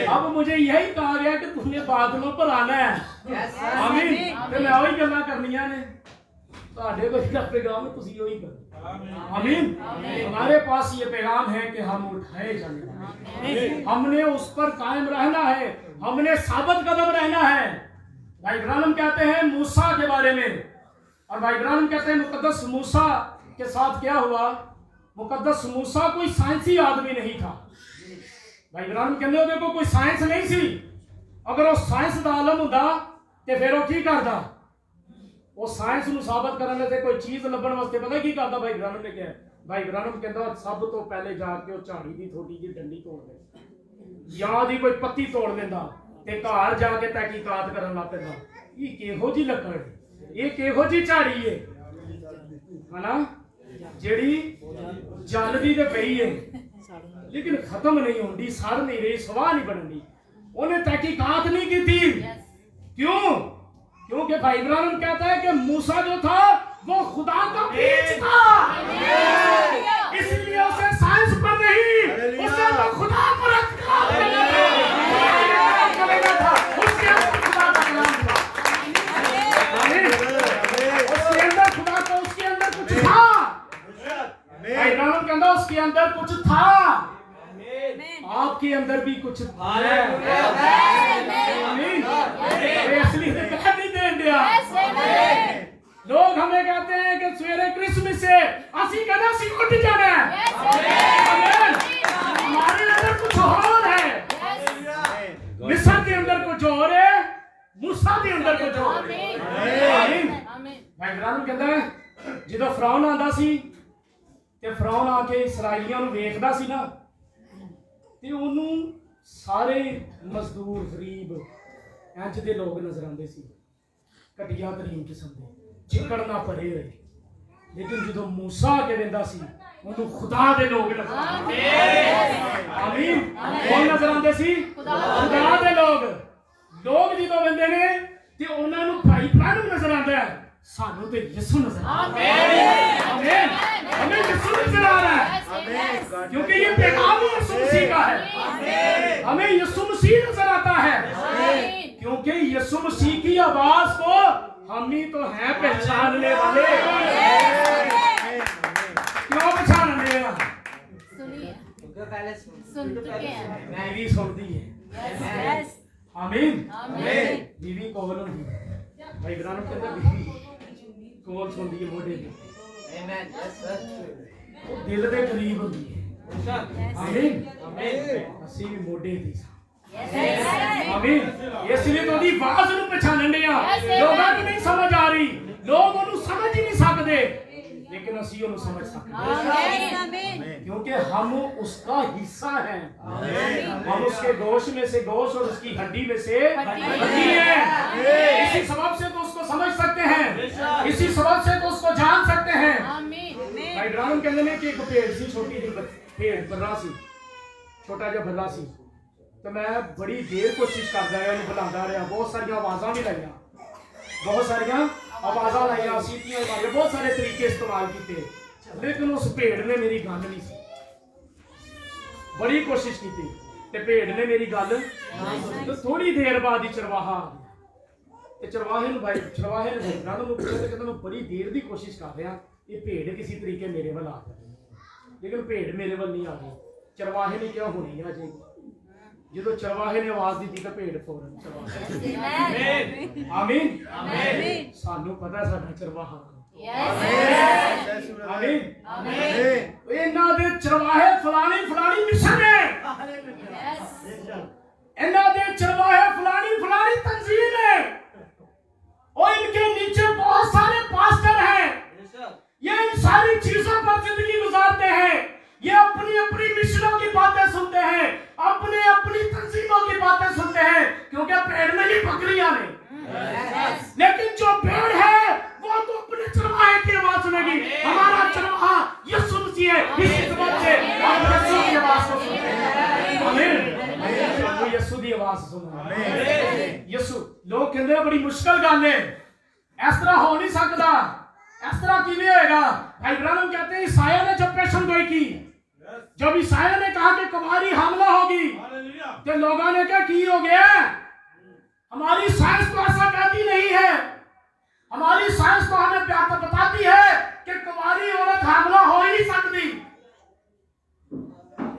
अब मुझे यही कहा गया कि तुमने बादलों पर आना है। आमीन। ते मैं वही गल्लां करनियां ने ਤੁਹਾਡੇ ਕੋਲ ਜਿਹੜਾ ਪੈगाम है ਤੁਸੀਂ वही करो। आमीन। हमारे पास ये पैगाम है कि हम उठाए जाने, हमने उस पर कायम रहना है, हमने साबित कदम रहना है। भाई इब्राहिम कहते हैं मूसा के बारे में, और भाई इब्राहिम कहते हैं मुकद्दस मूसा के साथ क्या हुआ। मुकद्दस मूसा कोई साइंसी आदमी नहीं था। भाई इब्राहिम कहते हो देखो कोई साइंस नहीं सी। अगर वो साइंस का आलम होता तो फिर वो की करता। वो साइंस ਨੂੰ ਸਾਬਤ ਕਰਨ ਲਈ ਕੋਈ ਚੀਜ਼ ਲੱਭਣ ਵਾਸਤੇ ਪਤਾ ਕੀ ਕਰਦਾ ਭਾਈ ਇਬਰਾਹਿਮ ਨੇ ਕਿਹਾ। ਭਾਈ ਇਬਰਾਹਿਮ ਕਹਿੰਦਾ ਸਭ ਤੋਂ ਪਹਿਲੇ ਜਾ ਕੇ ਉਹ ਝਾੜੀ ਦੀ ਥੋੜੀ ਜਿਹੀ ਡੰਡੀ ਤੋੜ ਦੇ ਜਾਂ ਦੀ ਕੋਈ ਪੱਤੀ ਤੋੜ ਲੈਂਦਾ ਤੇ ਘਰ ਜਾ ਕੇ ਤਹਿਕੀਕਾਤ ਕਰਨ ਲੱਗ ਪੈਂਦਾ। ਇਹ ਕਿਹੋ ਜੀ ਲੱਕੜ, ਇਹ ਕਿਹੋ ਜੀ ਝਾੜੀ ਏ ਹਨਾ ਜਿਹੜੀ ਜਲਦੀ ਤੇ ਪਈ ਏ ਲੇਕਿਨ ਖਤਮ ਨਹੀਂ ਹੁੰਦੀ, ਸੜ ਨਹੀਂ ਰਹੀ, ਸਵਾਹ ਨਹੀਂ ਬਣਦੀ। ਉਹਨੇ ਤਹਿਕੀਕਾਤ नहीं की थी। क्यों? क्योंकि भाई इब्राहिम कहता है कि मूसा जो था वो खुदा का बीज था, इसलिए उसे साइंस पर नहीं, उसे तो खुदा पर अतकाद करेगा था। उसके अंदर खुदा का कलाम था। उसके अंदर खुदा का, उसके अंदर कुछ था। भाई इब्राहिम कहता उसके अंदर कुछ था। आपके अंदर भी कुछ है। असली नहीं दे दिया। लोग हमें कहते हैं कि सवेरे क्रिसमस से असी कहना सी उठ जाना है। हमारे अंदर कुछ और है। मिस्र के अंदर कुछ और है, मूसा के अंदर कुछ और है। भाई इब्राहिम कहता है ਜਦੋਂ ਫਰਾਉਨ ਆਂਦਾ ਸੀ ਤੇ ਫਰਾਉਨ ਆ ਕੇ ਇਸਰਾਈਲੀਆਂ ਨੂੰ ਵੇਖਦਾ ਸੀ ਨਾ ਤੇ ਉਹਨੂੰ ਸਾਰੇ ਮਜ਼ਦੂਰ ਗਰੀਬ ਇੰਜ ਦੇ ਲੋਕ ਨਜ਼ਰ ਆਉਂਦੇ ਸੀ, ਘਟੀਆ ਤਰੀਨ ਕਿਸਮ ਦੇ, ਚਿੱਕੜ ਨਾ ਭਰੇ ਹੋਏ। ਲੇਕਿਨ ਜਦੋਂ ਮੂਸਾ ਆ ਕੇ ਵੇਂਦਾ ਸੀ ਉਹਨੂੰ ਖੁਦਾ ਦੇ ਲੋਕ ਨਜ਼ਰ ਆਉਂਦੇ। ਆਮੀਨ। ਕੌਣ ਨਜ਼ਰ ਆਉਂਦੇ ਸੀ? ਖੁਦਾ ਦੇ ਲੋਕ। ਲੋਕ ਜਦੋਂ ਵੇਂਦੇ ਨੇ ਤੇ ਉਹਨਾਂ ਨੂੰ ਭਾਈ ਇਬਰਾਹਿਮ ਨਜ਼ਰ ਆਉਂਦਾ ਹੈ, ਸਾਨੂੰ ਤੇ ਯਿਸੂ नजर आमीन। हमें यीशु नजर आ रहा है क्योंकि ये पैगाम यीशु मसीह का है। हमें यीशु मसीह नजर आता है क्योंकि यीशु मसीह की आवाज को हम ही तो हैं पहचानने वाले। क्यों पहचानने वाले? बीवी सुनती है। आमीन। बीवी कौन होती है? भाई इब्राहिम कहता बीवी कौन सुनती है? मोढे वो दिल के करीब होती है। आमीन। ਅਸੀਂ ਵੀ ਮੋਢੇ ਦੀ ਸਾਂ। आमीन। इसलिए तो दी आवाज ਨੂੰ ਪਛਾਣਨ ਲਿਆ। ਲੋਕਾਂ ਨੂੰ ਨਹੀਂ ਸਮਝ ਆ ਰਹੀ, ਲੋਕ ਉਹਨੂੰ ਸਮਝ ਹੀ ਨਹੀਂ ਸਕਦੇ, लेकिन ਅਸੀਂ ਉਹਨੂੰ ਸਮਝ ਸਕਦੇ क्योंकि हम उसका हिस्सा हैं। हम उसके गोश्त में से गोश्त और उसकी हड्डी में से हड्डी है। इसी सबब से तो उसको समझ सकते हैं, इसी सबब से तो उसको जान सकते हैं। भाई इब्राहिम कहते हैं कि एक भेड़ सी, छोटी सी भेड़ बर्रा सी, छोटा जिहा बर्रा सी, तो मैं बड़ी देर कोशिश करता रहा, बुलांदा रहा, बहुत सारियां आवाज़ां भी लाइयां, बहुत सारियां आवाज़ां लाइयां, सीटियां मारियां, बहुत सारे तरीके इस्तेमाल किए, लेकिन उस भेड़ ने मेरी गल नहीं सी। बड़ी कोशिश की ते भेड़ ने मेरी गल नहीं सुनी। तो थोड़ी देर बाद ही चरवाहा आ गया ते चरवाहे ने भाई ब्रदर को पूछा कि मैं बड़ी देर की कोशिश कर रहा, ये भेड़ किसी तरीके मेरे वाल आ जाए, लेकिन भेड़ मेरे वाल नहीं आ गई। चरवाहे ने क्या होनी है जी, जो चरवाहे ने आवाज दी तो भेड़ फौरन आमीन आमीन। सानू पता साडा चरवाहा आमीन आमीन। इन्हां दे चरवाहे फलानी फलानी मिशन है, इन्हां दे चरवाहे फलानी फलानी तंजीम है, और इनके नीचे बहुत सारे पास्टर हैं, ये इन सारी चीजों पर जिंदगी गुजारते हैं, ये अपनी अपनी मिशनों की बातें सुनते हैं, अपने अपनी तंजीमों की बातें सुनते हैं, क्योंकि भेड़ नहीं बकरियां नहीं। लेकिन जो भेड़ है वो तो अपने चरवाहे की आवाज सुनेगी। हमारा चरवाहा यीशु मसीह है, इसी सबब से हम यीशु की आवाज को सुनते हैं। आमीन। तो यीशु की आवाज सुनो। आमीन। यीशु लोग कहते हैं बड़ी मुश्किल गल है, इस तरह हो नहीं सकता, इस तरह किवें होएगा। भाई ब्राह्मण कहते हैं ईसाया ने जब पेशन गोई की, जब ईसाया ने कहा कि कुमारी हमला होगी, तो लोगों ने कहा की हो गया, हमारी साइंस तो ऐसा कहती नहीं है, हमारी साइंस तो हमें बताती है कि कुमारी औरत हमला हो ही नहीं सकती।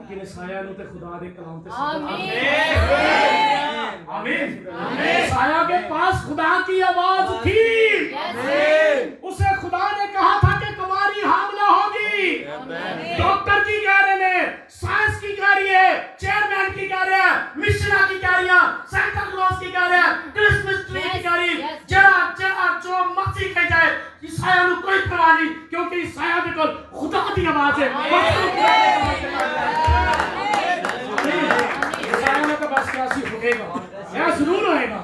लेकिन ईसाया ने तो खुदा दे कलाम पे आमीन आमीन। ईसाया के पास खुदा की आवाज थी, उसे खुदा ने कहा था कि कुमारी हमला होगी। डॉक्टर की कह रहे ने, साइंस की कह रही है, चेयरमैन की कह रहे हैं, मिशनरी की कह रही है, सेंटा क्लॉज की कह रहे हैं, क्रिसमस ट्री की कह रही, जरा जो मर्जी कह जाए, ईसाया को कोई परवाह नहीं, क्योंकि ईसाया के कोल खुदा की आवाज है। ईसाया ने तो बस क्या सी होगा, यह जरूर होएगा।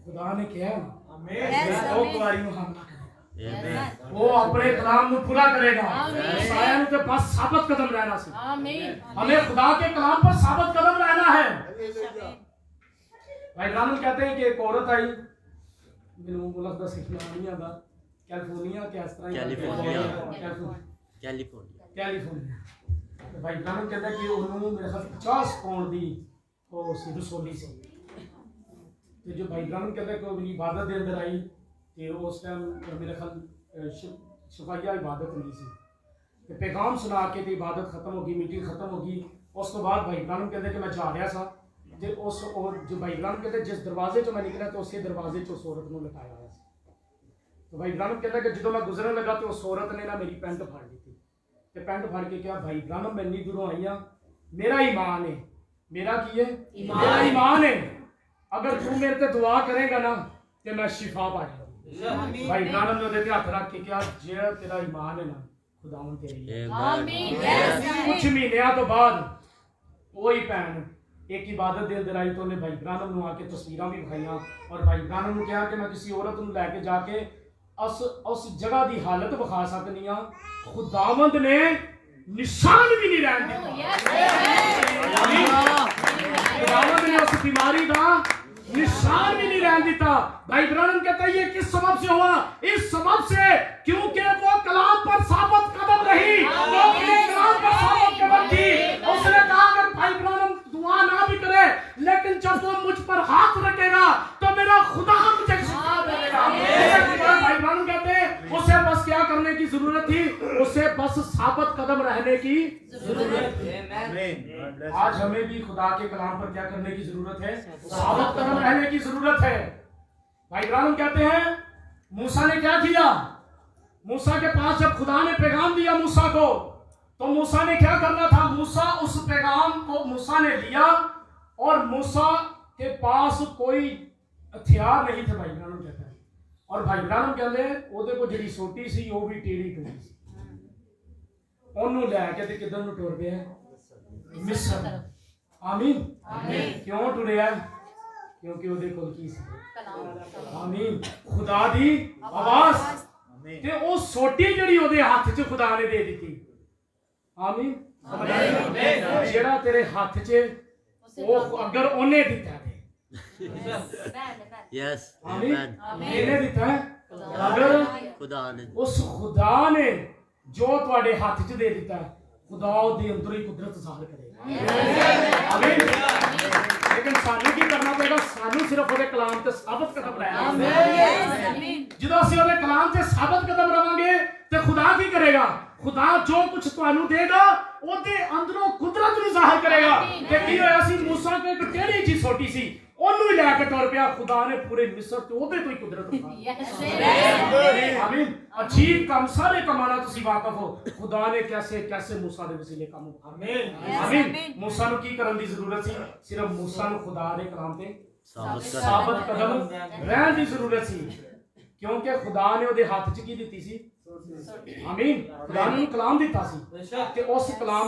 खुदा ने कहा वो कुमारी को हमला करेगा, वो अपने कलाम को पूरा करेगा। ईसाया ने तो बस साबित कदम रहना सी। हमें खुदा के कलाम पर साबित कदम रहना है। भाई ब्राह्मण कहते हैं कि एक औरत आई, मैंने मुल्क दा सिखना नहीं आता, कैलिफोर्निया के इस तरह कैलिफोर्निया। तो भाई ब्राह्मण कहता है कि उन्होंने मेरे ख्याल 50 पाउंड दी वो सी रसोली से। तो जो भाई ब्राह्मण कहता है कि वो मेरी इबादत के अंदर आई, तो उस टाइम मेरे ख्याल शफाइया इबादत नहीं सी, तो पैगाम सुना के तो इबादत खत्म होगी, मीटिंग खत्म होगी। उस तो बाद भाई ब्राह्मण कहते कि मैं जा रहा था, तो उस और जो भाई ब्राह्मण कहते जिस दरवाजे चो मैं निकला तो उसी दरवाजे चो उस औरत को लटाया हुआ। तो भाई ब्राह्मण कहता कि जो मैं गुजरन लगा तो उस औरत ने ना मेरी पेंट फाड़ ली थी, तो पेंट फाड़ के क्या भाई ब्राह्मण मैं इन्नी दूरों आई हाँ, मेरा ईमान है, मेरा की है मेरा ईमान है, अगर तू मेरे ते दुआ करेगा ना तो मैं शिफा पा जाऊंगा। भाई ब्राह्मण ने उहदे हाथ रख के क्या जे तेरा ईमान है ना खुदावन तेरी आमीन। कुछ महीनों तो बाद वही भैन एक इबादत दे अंदर आई, तो उन्हें भाई ब्राह्मण को आके तस्वीरां भी दिखाइयां, और भाई ब्राह्मण ने कहा कि मैं किसी औरत को लैके जाके उस जगह की हालत विखा सकनी हाँ, खुदावंद ने निशान भी नहीं रहन दिता। खुदावंद ने उस बीमारी का निशान भी नहीं रहन दिता। भाई ब्राह्मण कहता है ये किस सबब से हुआ, इस सबब से क्योंकि वो कलाम पर साबित कदम रही, वो कलाम पर साबित कदम थी। उसने कहा अगर भाई ब्राह्मण दुआ ना भी करे, लेकिन जब वो मुझ पर हाथ रखेगा तो मेरा खुदा मुझे शिफा देगा। भाई ब्राह्मण कहते हैं उसे बस क्या करने की जरूरत थी, उसे बस साबित कदम रहने की जरूरत है। आज हमें भी खुदा के कलाम पर क्या करने की जरूरत है, साबित कदम रहने की जरूरत है। भाई ब्राह्मण कहते हैं मूसा ने क्या किया, मूसा के पास जब खुदा ने पैगाम दिया मूसा को, तो मूसा ने क्या करना था, मूसा उस पैगाम को मूसा ने लिया, और मूसा के पास कोई हथियार नहीं थे। भाई ब्राह्मण कहते हैं, और भाई ब्राह्मण कहते हैं ओदे को जिहड़ी सोटी सी वो भी टेढ़ी टूटी सी, ਉਹਨੂੰ ਲੈ ਕੇ ਤੇ ਕਿੱਧਰ ਨੂੰ ਟੁਰ ਗਿਆ, ਮਿਸਰ। ਆਮੀਨ ਕਿਉਂ ਟੁਰਿਆ, ਕਿਉਂਕਿ ਉਹਦੇ ਕੋਲ ਕੀ ਸੀ, ਆਮੀਨ ਖੁਦਾ ਦੀ ਆਵਾਜ਼, ਤੇ ਉਹ ਸੋਟੀ ਜਿਹੜੀ ਉਹਦੇ ਹੱਥ 'ਚ ਖੁਦਾ ਨੇ ਦੇ ਦਿੱਤੀ। ਆਮੀਨ ਜਿਹੜਾ ਤੇਰੇ ਹੱਥ 'ਚ ਉਹ ਅਗਰ ਉਹਨੇ ਦਿੱਤਾ ਤੇ ਯੈਸ ਆਮੀਨ ਇਹਨੇ ਦਿੱਤਾ ਅਗਰ खुदा ने ਉਸ ਖੁਦਾ ਨੇ ਜੋ ਤੁਹਾਡੇ ਹੱਥ 'ਚ ਦੇ ਦਿੱਤਾ ਹੈ, ਖੁਦਾ ਉਹਦੇ ਅੰਦਰ ਹੀ ਕੁਦਰਤ ਜ਼ਾਹਰ ਕਰੇਗਾ। ਆਮੀਨ। ਲੇਕਿਨ ਸਾਨੂੰ ਕੀ ਕਰਨਾ ਪਏਗਾ? ਸਾਨੂੰ ਸਿਰਫ ਉਹਦੇ ਕਲਾਮ ਤੇ ਸਾਬਤ ਕਦਮ ਰਹਿਣਾ। ਜਦੋਂ ਅਸੀਂ ਉਹਦੇ ਕਲਾਮ ਤੇ ਸਾਬਤ ਕਦਮ ਰਵਾਂਗੇ ਤੇ ਖੁਦਾ ਕੀ ਕਰੇਗਾ? ਖੁਦਾ ਜੋ ਕੁਝ ਤੁਹਾਨੂੰ ਦੇਗਾ ਉਹਦੇ ਅੰਦਰੋਂ ਕੁਦਰਤ ਨੂੰ ਜ਼ਾਹਰ ਕਰੇਗਾ। ਤੇ ਕੀ ਹੋਇਆ ਸੀ? ਮੂਸਾ ਕੋਲ ਇੱਕ ਟੇਢੀ ਜਿਹੀ ਛੋਟੀ ਸੀ, ਉਹਨੂੰ ਹੀ ਲੈ ਕੇ ਤੁਰ ਪਿਆ। ਖੁਦਾ ਨੇ ਪੂਰੇ ਮਿਸਰ ਤੇ ਉਹਦੇ ਤੋਂ ਹੀ ਕੁਦਰਤ ਦਿਖਾਈ। ਆਮੀਨ। ਅਜੀਬ ਕੰਮ, ਸਾਰੇ ਕੰਮਾਂ ਨਾਲ ਤੁਸੀਂ ਵਾਕਿਫ ਹੋ। ਖੁਦਾ ਨੇ ਕੈਸੇ ਮੂਸਾ ਦੇ ਵਸੀਲੇ ਕੰਮ। ਆਮੀਨ। ਆਮੀਨ। ਮੂਸਾ ਨੂੰ ਕੀ ਕਰਨ ਦੀ ਜ਼ਰੂਰਤ ਸੀ? ਸਿਰਫ ਮੂਸਾ ਨੂੰ ਖੁਦਾ ਦੇ ਕਲਾਮ ਤੇ ਸਾਬਤ ਕਦਮ ਰਹਿਣ ਦੀ ਜ਼ਰੂਰਤ ਸੀ, ਕਿਉਂਕਿ ਖੁਦਾ ਨੇ ਉਹਦੇ ਹੱਥ 'ਚ ਕੀ ਦਿੱਤੀ ਸੀ? ਆਮੀਨ। ਖੁਦਾ ਨੇ ਕਲਾਮ ਦਿੱਤਾ ਸੀ ਤੇ ਉਸ ਕਲਾਮ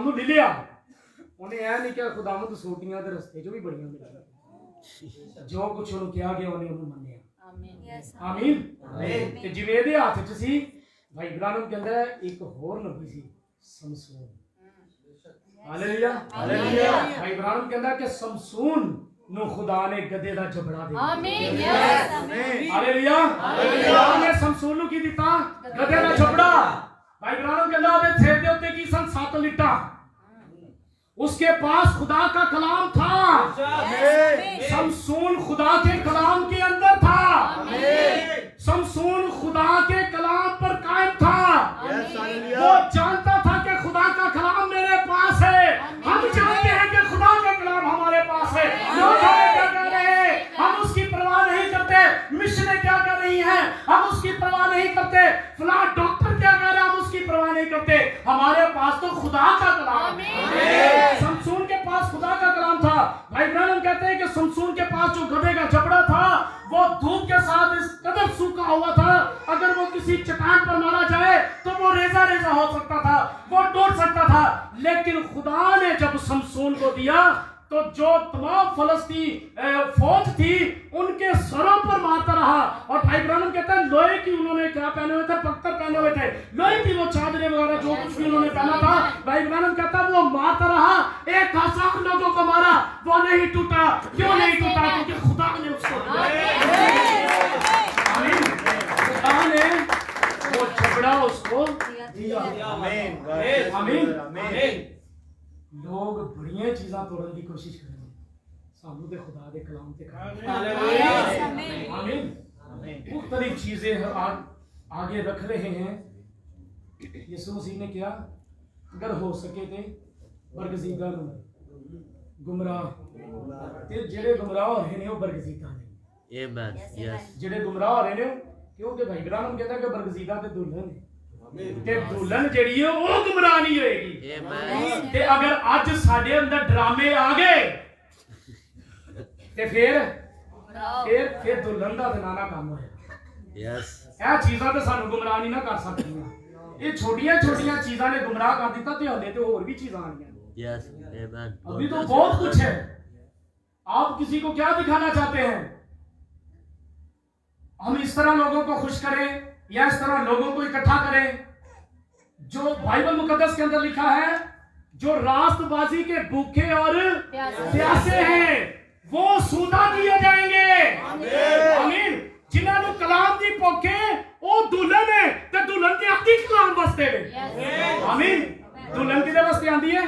ਨੂੰ ਲੈ ਲਿਆ। ਉਹਨੇ ਇਹ ਨਹੀਂ ਕਿਹਾ ਖੁਦਾਵੰਦ ਸੋਟੀਆਂ ਦੇ ਰਸਤੇ 'ਚ ਵੀ ਬੜੀਆਂ ਮਿਲੀਆਂ। ਜੋ ਕੁਝ ਉਹਨੂੰ ਕਿਹਾ ਗਿਆ ਉਹਨੇ ਉਹਨੂੰ ਮੰਨਿਆ। ਆਮੀਨ। ਤੇ ਜਿਵੇਂ ਇਹਦੇ ਹੱਥ 'ਚ ਸੀ, ਭਾਈ ਇਬਰਾਹਿਮ ਕਹਿੰਦਾ ਇੱਕ ਹੋਰ ਨਬੀ ਸੀ, ਸਮਸੂਨ। ਹਾਲੇਲੂਇਆ। ਭਾਈ ਇਬਰਾਹਿਮ ਕਹਿੰਦਾ ਕਿ ਸਮਸੂਨ ਨੂੰ ਖੁਦਾ ਨੇ ਗਧੇ ਦਾ ਜਬੜਾ ਦੇ ਦਿੱਤਾ। ਆਮੀਨ। ਹਾਲੇਲੂਇਆ। ਖੁਦਾ ਨੇ ਸਮਸੂਨ ਨੂੰ ਕੀ ਦਿੱਤਾ? ਗਧੇ ਦਾ ਜਬੜਾ। ਭਾਈ ਇਬਰਾਹਿਮ ਕਹਿੰਦਾ ਉਹਦੇ ਸਿਰ ਦੇ ਉੱਤੇ ਕੀ ਸਨ? 7 ਲਿੱਟਾਂ। उसके पास खुदा का कलाम था। समसून खुदा के कलाम के अंदर था। समसून खुदा के कलाम पर कायम था। वो जानता था कि खुदा का कलाम मेरे पास है। हम जानते हैं कि खुदा का कलाम हमारे पास है। लोग हमें क्या कह रहे हैं, हम उसकी परवाह नहीं करते। मिशनें क्या कर रही हैं, हम उसकी परवाह नहीं करते। फलां डॉक्टर क्या कह रहे हैं, हम उसकी परवाह नहीं करते। हमारे पास तो खुदा का कलाम है। समसून के पास खुदा का कलाम था। भाई इब्राहिम कहते हैं कि समसून के पास जो गधे का जबड़ा था वो धूप के साथ इस कदर सूखा हुआ था, अगर वो किसी चट्टान पर मारा जाए तो वो रेजा रेजा हो सकता था, वो टूट सकता था। लेकिन खुदा ने जब समसून को दिया तो जो तमाम फलस्तीनी फौज थी उनके सरों पर मारता रहा। और भाई इब्राहिम कहता है लोहे की उन्होंने क्या पहने हुए थे? पत्थर पहने हुए थे, लोहे की वो चादरें वगैरह जो कुछ भी उन्होंने पहना था। भाई इब्राहिम कहता है वो मारता रहा, 1000 लोगों को मारा, वो नहीं टूटा। क्यों नहीं टूटा? क्योंकि खुदा ने उसको खुदा ने वो जबड़ा उसको दिया। आमीन। लोग बड़ियां चीज़ां तोड़न की कोशिश करेंगे, सानू ते खुदा दे कलाम ते आमीन। मुख्तलिफ चीजें आगे रख रहे हैं। यीशु मसीह ने क्या? अगर हो सके ते बरगजीदा गुमराह ते जेड़े गुमराह हो रहे ने वो बरगजीदा नहीं। आमीन। यस। जेड़े गुमराह हो रहे ने, क्योंकि भाई इब्राहिम कहता है कि बरगजीदा ते दुल्हन है ਤੇ ਦੁਲਹਨ ਜਿਹੜੀ ਹੈ ਉਹ ਗੁੰਮਰਾਹ ਨਹੀਂ ਹੋਏਗੀ। आमीन। ਤੇ ਅਗਰ ਅੱਜ ਸਾਡੇ ਅੰਦਰ ਡਰਾਮੇ ਆ ਗਏ ਤੇ ਫਿਰ ਦੁਲਹਨ ਦਾ ਦਿਨਾਨਾ ਕੰਮ ਹੋਇਆ। यस। ਇਹ ਚੀਜ਼ਾਂ ਤੇ ਸਾਨੂੰ ਗੁੰਮਰਾਹ ਨਹੀਂ ਨਾ ਕਰ ਸਕਦੀਆਂ। ਇਹ ਛੋਟੀਆਂ ਚੀਜ਼ਾਂ ਨੇ ਗੁੰਮਰਾਹ ਕਰ ਦਿੱਤਾ ਤੇ ਹਲੇ ਤੇ ਹੋਰ ਵੀ ਚੀਜ਼ਾਂ ਆਣੀਆਂ। यस। आमीन। अभी तो बहुत कुछ है। आप किसी को क्या दिखाना चाहते हैं? हम इस तरह लोगों को खुश करें या इस तरह लोगों को इकट्ठा करें? जो बाइबल मुकद्दस के अंदर लिखा है, जो रास्तबाजी के भूखे और प्यासे हैं वो सूदा दिए जाएंगे। आमीन। जिन्होंने कलाम दी भूखे वो दुल्हन है ते दुल्हन दी आंदी कलाम वास्ते। आमीन। दुल्हन किदे वास्ते आंदी है?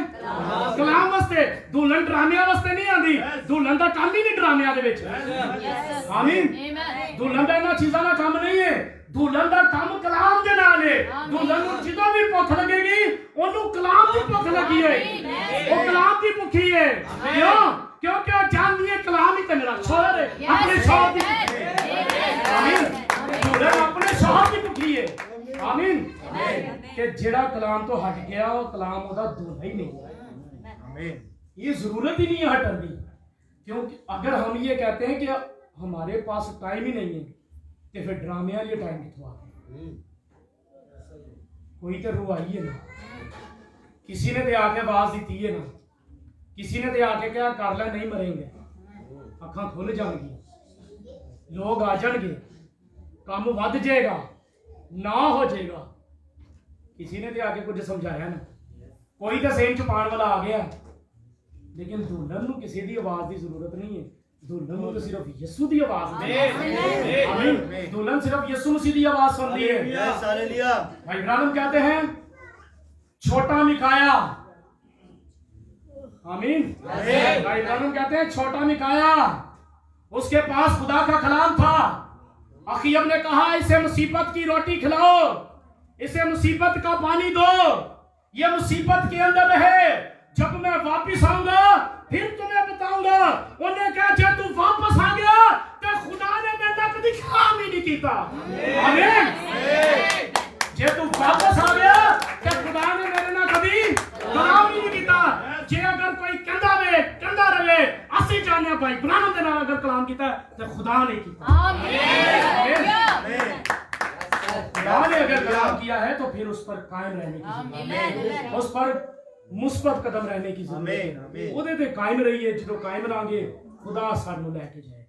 कलाम वास्ते। दुल्हन ड्रामिया वास्ते नहीं आंदी। दुल्हन दा काम ही नहीं ड्रामिया दे विच। आमीन। दुल्हन दा इन्हां चीज़ां दा काम नहीं है। दुल्हन दा काम कलाम दे नाल है। दुल्हन नूं जिद्दां भी भुख लगेगी ओनू कलाम दी भुख लगी है, वो कलाम दी भुखी है। क्यों? क्योंकि वो जानदी है कलाम ही ते मेरा शौहर है, अपने शौहर दी। आमीन। दुल्हन अपने शौहर दी भुखी है। आमीन। कि जेड़ा कलाम तो हट गया वो कलाम ओदा दूल्हा ही नहीं। आमीन। ये जरूरत ही नहीं है हटने की, क्योंकि अगर हम ये कहते हैं कि हमारे पास टाइम ही नहीं है तो फिर ड्रामे वाले टाइम कितों आ गए? कोई तो रू आई है ना, किसी ने तो आके आवाज दी है ना, किसी ने तो आके क्या कर लिया, नहीं मरेंगे, अखां खुल जाएगी, लोग आ जाएंगे, काम वध जाएगा, ना हो जाएगा। किसी ने तो आके कुछ समझाया ना, कोई तो सेन छुपाने वाला आ गया, लेकिन दुल्हन नूं किसी की आवाज की जरूरत नहीं है। दुल्हन को तो सिर्फ यीशु दी आवाज आमीन दुल्हन सिर्फ यीशु मसीह दी आवाज सुनती है यस हालेलुया भाई इब्राहिम कहते हैं छोटा मिकाया आमीन भाई इब्राहिम कहते हैं छोटा मिकाया उसके पास खुदा का कलाम था अखीयब ने कहा इसे मुसीबत की रोटी खिलाओ इसे मुसीबत का पानी दो ये मुसीबत के अंदर रहे जब मैं वापस आऊंगा फिर तुम्हें बताऊंगा उन्हें कहा जब तू वापस आ गया तो खुदा ने मेरा कभी काम ही नहीं किया आमीन जे तू वापस आ गया तो खुदा ने मेरे ना कभी काम ही नहीं किया जे अगर कोई कंधा रहे ਅਸੀਂ ਜਾਣਦੇ ਹਾਂ ਭਾਈ ਗੁਨਾਹ ਦੇ ਨਾਲ अगर कलाम किया तो खुदा ने किया आमीन खुदा ने अगर कलाम किया है तो फिर उस पर कायम रहने की जरूरत उस पर मुस्बत कदम रहने की जरूरत है ਉਹਦੇ ਤੇ ਕਾਇਮ ਰਹੀਏ ਜਦੋਂ ਕਾਇਮ ਰਹਾਂਗੇ ਖੁਦਾ ਸਾਨੂੰ ਲੈ ਕੇ ਜਾਏ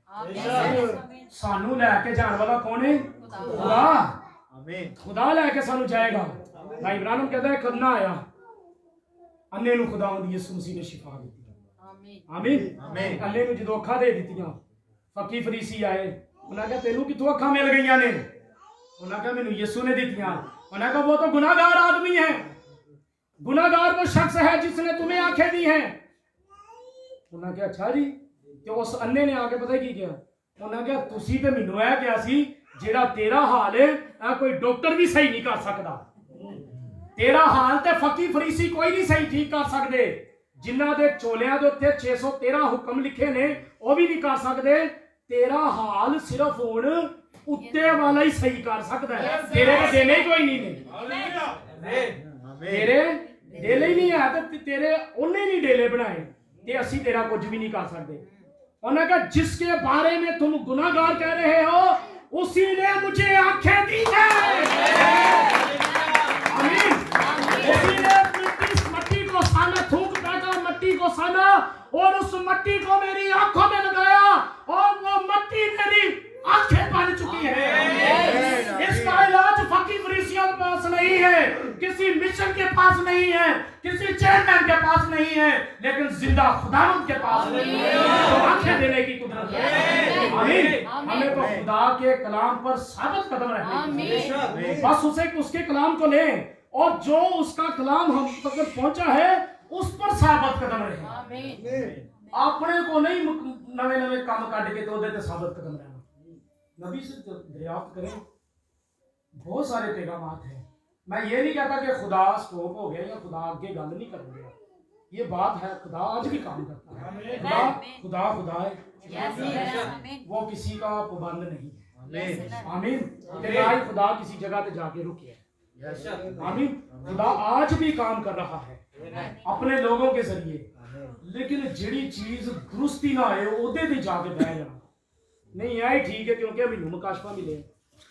ਸਾਨੂੰ ਲੈ ਕੇ ਜਾਣ ਵਾਲਾ ਕੌਣ ਹੈ ਖੁਦਾ आमीन ਖੁਦਾ ਲੈ ਕੇ ਸਾਨੂੰ ਜਾਏਗਾ ਭਾਈ ਇਬਰਾਹਿਮ ਕਹਿੰਦਾ ਹੈ ਕਰਨਾ ਆਇਆ ਅੰਨੇ ਨੂੰ ਖੁਦਾਵੰਦ ਯਿਸੂ ਮਸੀਹ ਨੇ ਸ਼ਿਫਾ ਦਿੱਤੀ ਆਮੀਨ ਅੰਨੇ ਨੂੰ ਜਦੋਂ ਅੱਖਾਂ ਦੇ ਦਿੱਤੀਆਂ ਫੱਕੀ ਫਰੀਸੀ ਆਏ ਉਹਨਾਂ ਕਹਿੰਦਾ ਤੈਨੂੰ ਕਿੱਥੋਂ ਅੱਖਾਂ ਮਿਲ ਗਈਆਂ ਨੇ ਉਹਨਾਂ ਕਹਿੰਦਾ ਮੈਨੂੰ ਯਿਸੂ ਨੇ ਦਿੱਤੀਆਂ ਉਹਨਾਂ ਕਹਿੰਦਾ ਉਹ ਤਾਂ ਗੁਨਾਹਗਾਰ ਆਦਮੀ ਹੈ गुनाहगार वो शख्स है जिसने तुम्हें आंखें दी हैं उन्होंने कहा अच्छा जी तो उस अन्ने ने आके पता की किया उन्होंने कहा तुसी ते मैनू है क्या सी जेड़ा तेरा हाल है कोई डॉक्टर भी सही नहीं कर सकता तेरा हाल ते फकी फरीसी कोई नहीं सही ठीक कर सकते जिन्हां दे चोलियां दे उत्ते 613 हुक्म लिखे ने वो भी नहीं कर सकते तेरा हाल सिर्फ हुण उत्ते वाला ही सही कर सकता है तेरे को देने ही कोई नहीं तेरे डेले ही नहीं है तो तेरे उन्हें नहीं डेले बनाए ते असी तेरा कुछ भी नहीं कर सकते उन्होंने कहा जिसके बारे में तुम गुनाहगार कह रहे हो उसी ने मुझे आंखें दी है आमीन उसी ने मट्टी को साना थूक फेंका मट्टी को साना और उस मट्टी को मेरी आंखों में लगाया और वो मट्टी मेरी आंखें बन चुकी है इसका इलाज फकीर फरीसियों के पास नहीं है किसी मिशन के पास नहीं है किसी चेयरमैन के पास नहीं है लेकिन जिंदा खुदावंद के पास है तो आंखें देने की कुदरत है आमीन हमें तो खुदा के कलाम पर साबित कदम रखना बस उसे उसके कलाम को लें और जो उसका कलाम हम तक पहुंचा है उस पर साबित कदम रहे अपने को नहीं नवे नवे काम काट के तो देते साबित कदम रहना नबी से दरियाफ्त करें बहुत सारे पैगामात हैं मैं ये नहीं कहता कि खुदा स्टॉप हो गया या खुदा आगे गल नहीं कर गया ये बात है खुदा आज भी काम करता है खुदा है वो किसी का पाबंद नहीं है आमीन खुदा किसी जगह पे जाके रुके है आमीन खुदा आज भी काम कर रहा है अपने लोगों के जरिए लेकिन जिहड़ी चीज दुरुस्ती ना आए ओदे ते जाके बह जाना नहीं है ठीक है क्योंकि मैनू मुकाशफा मिले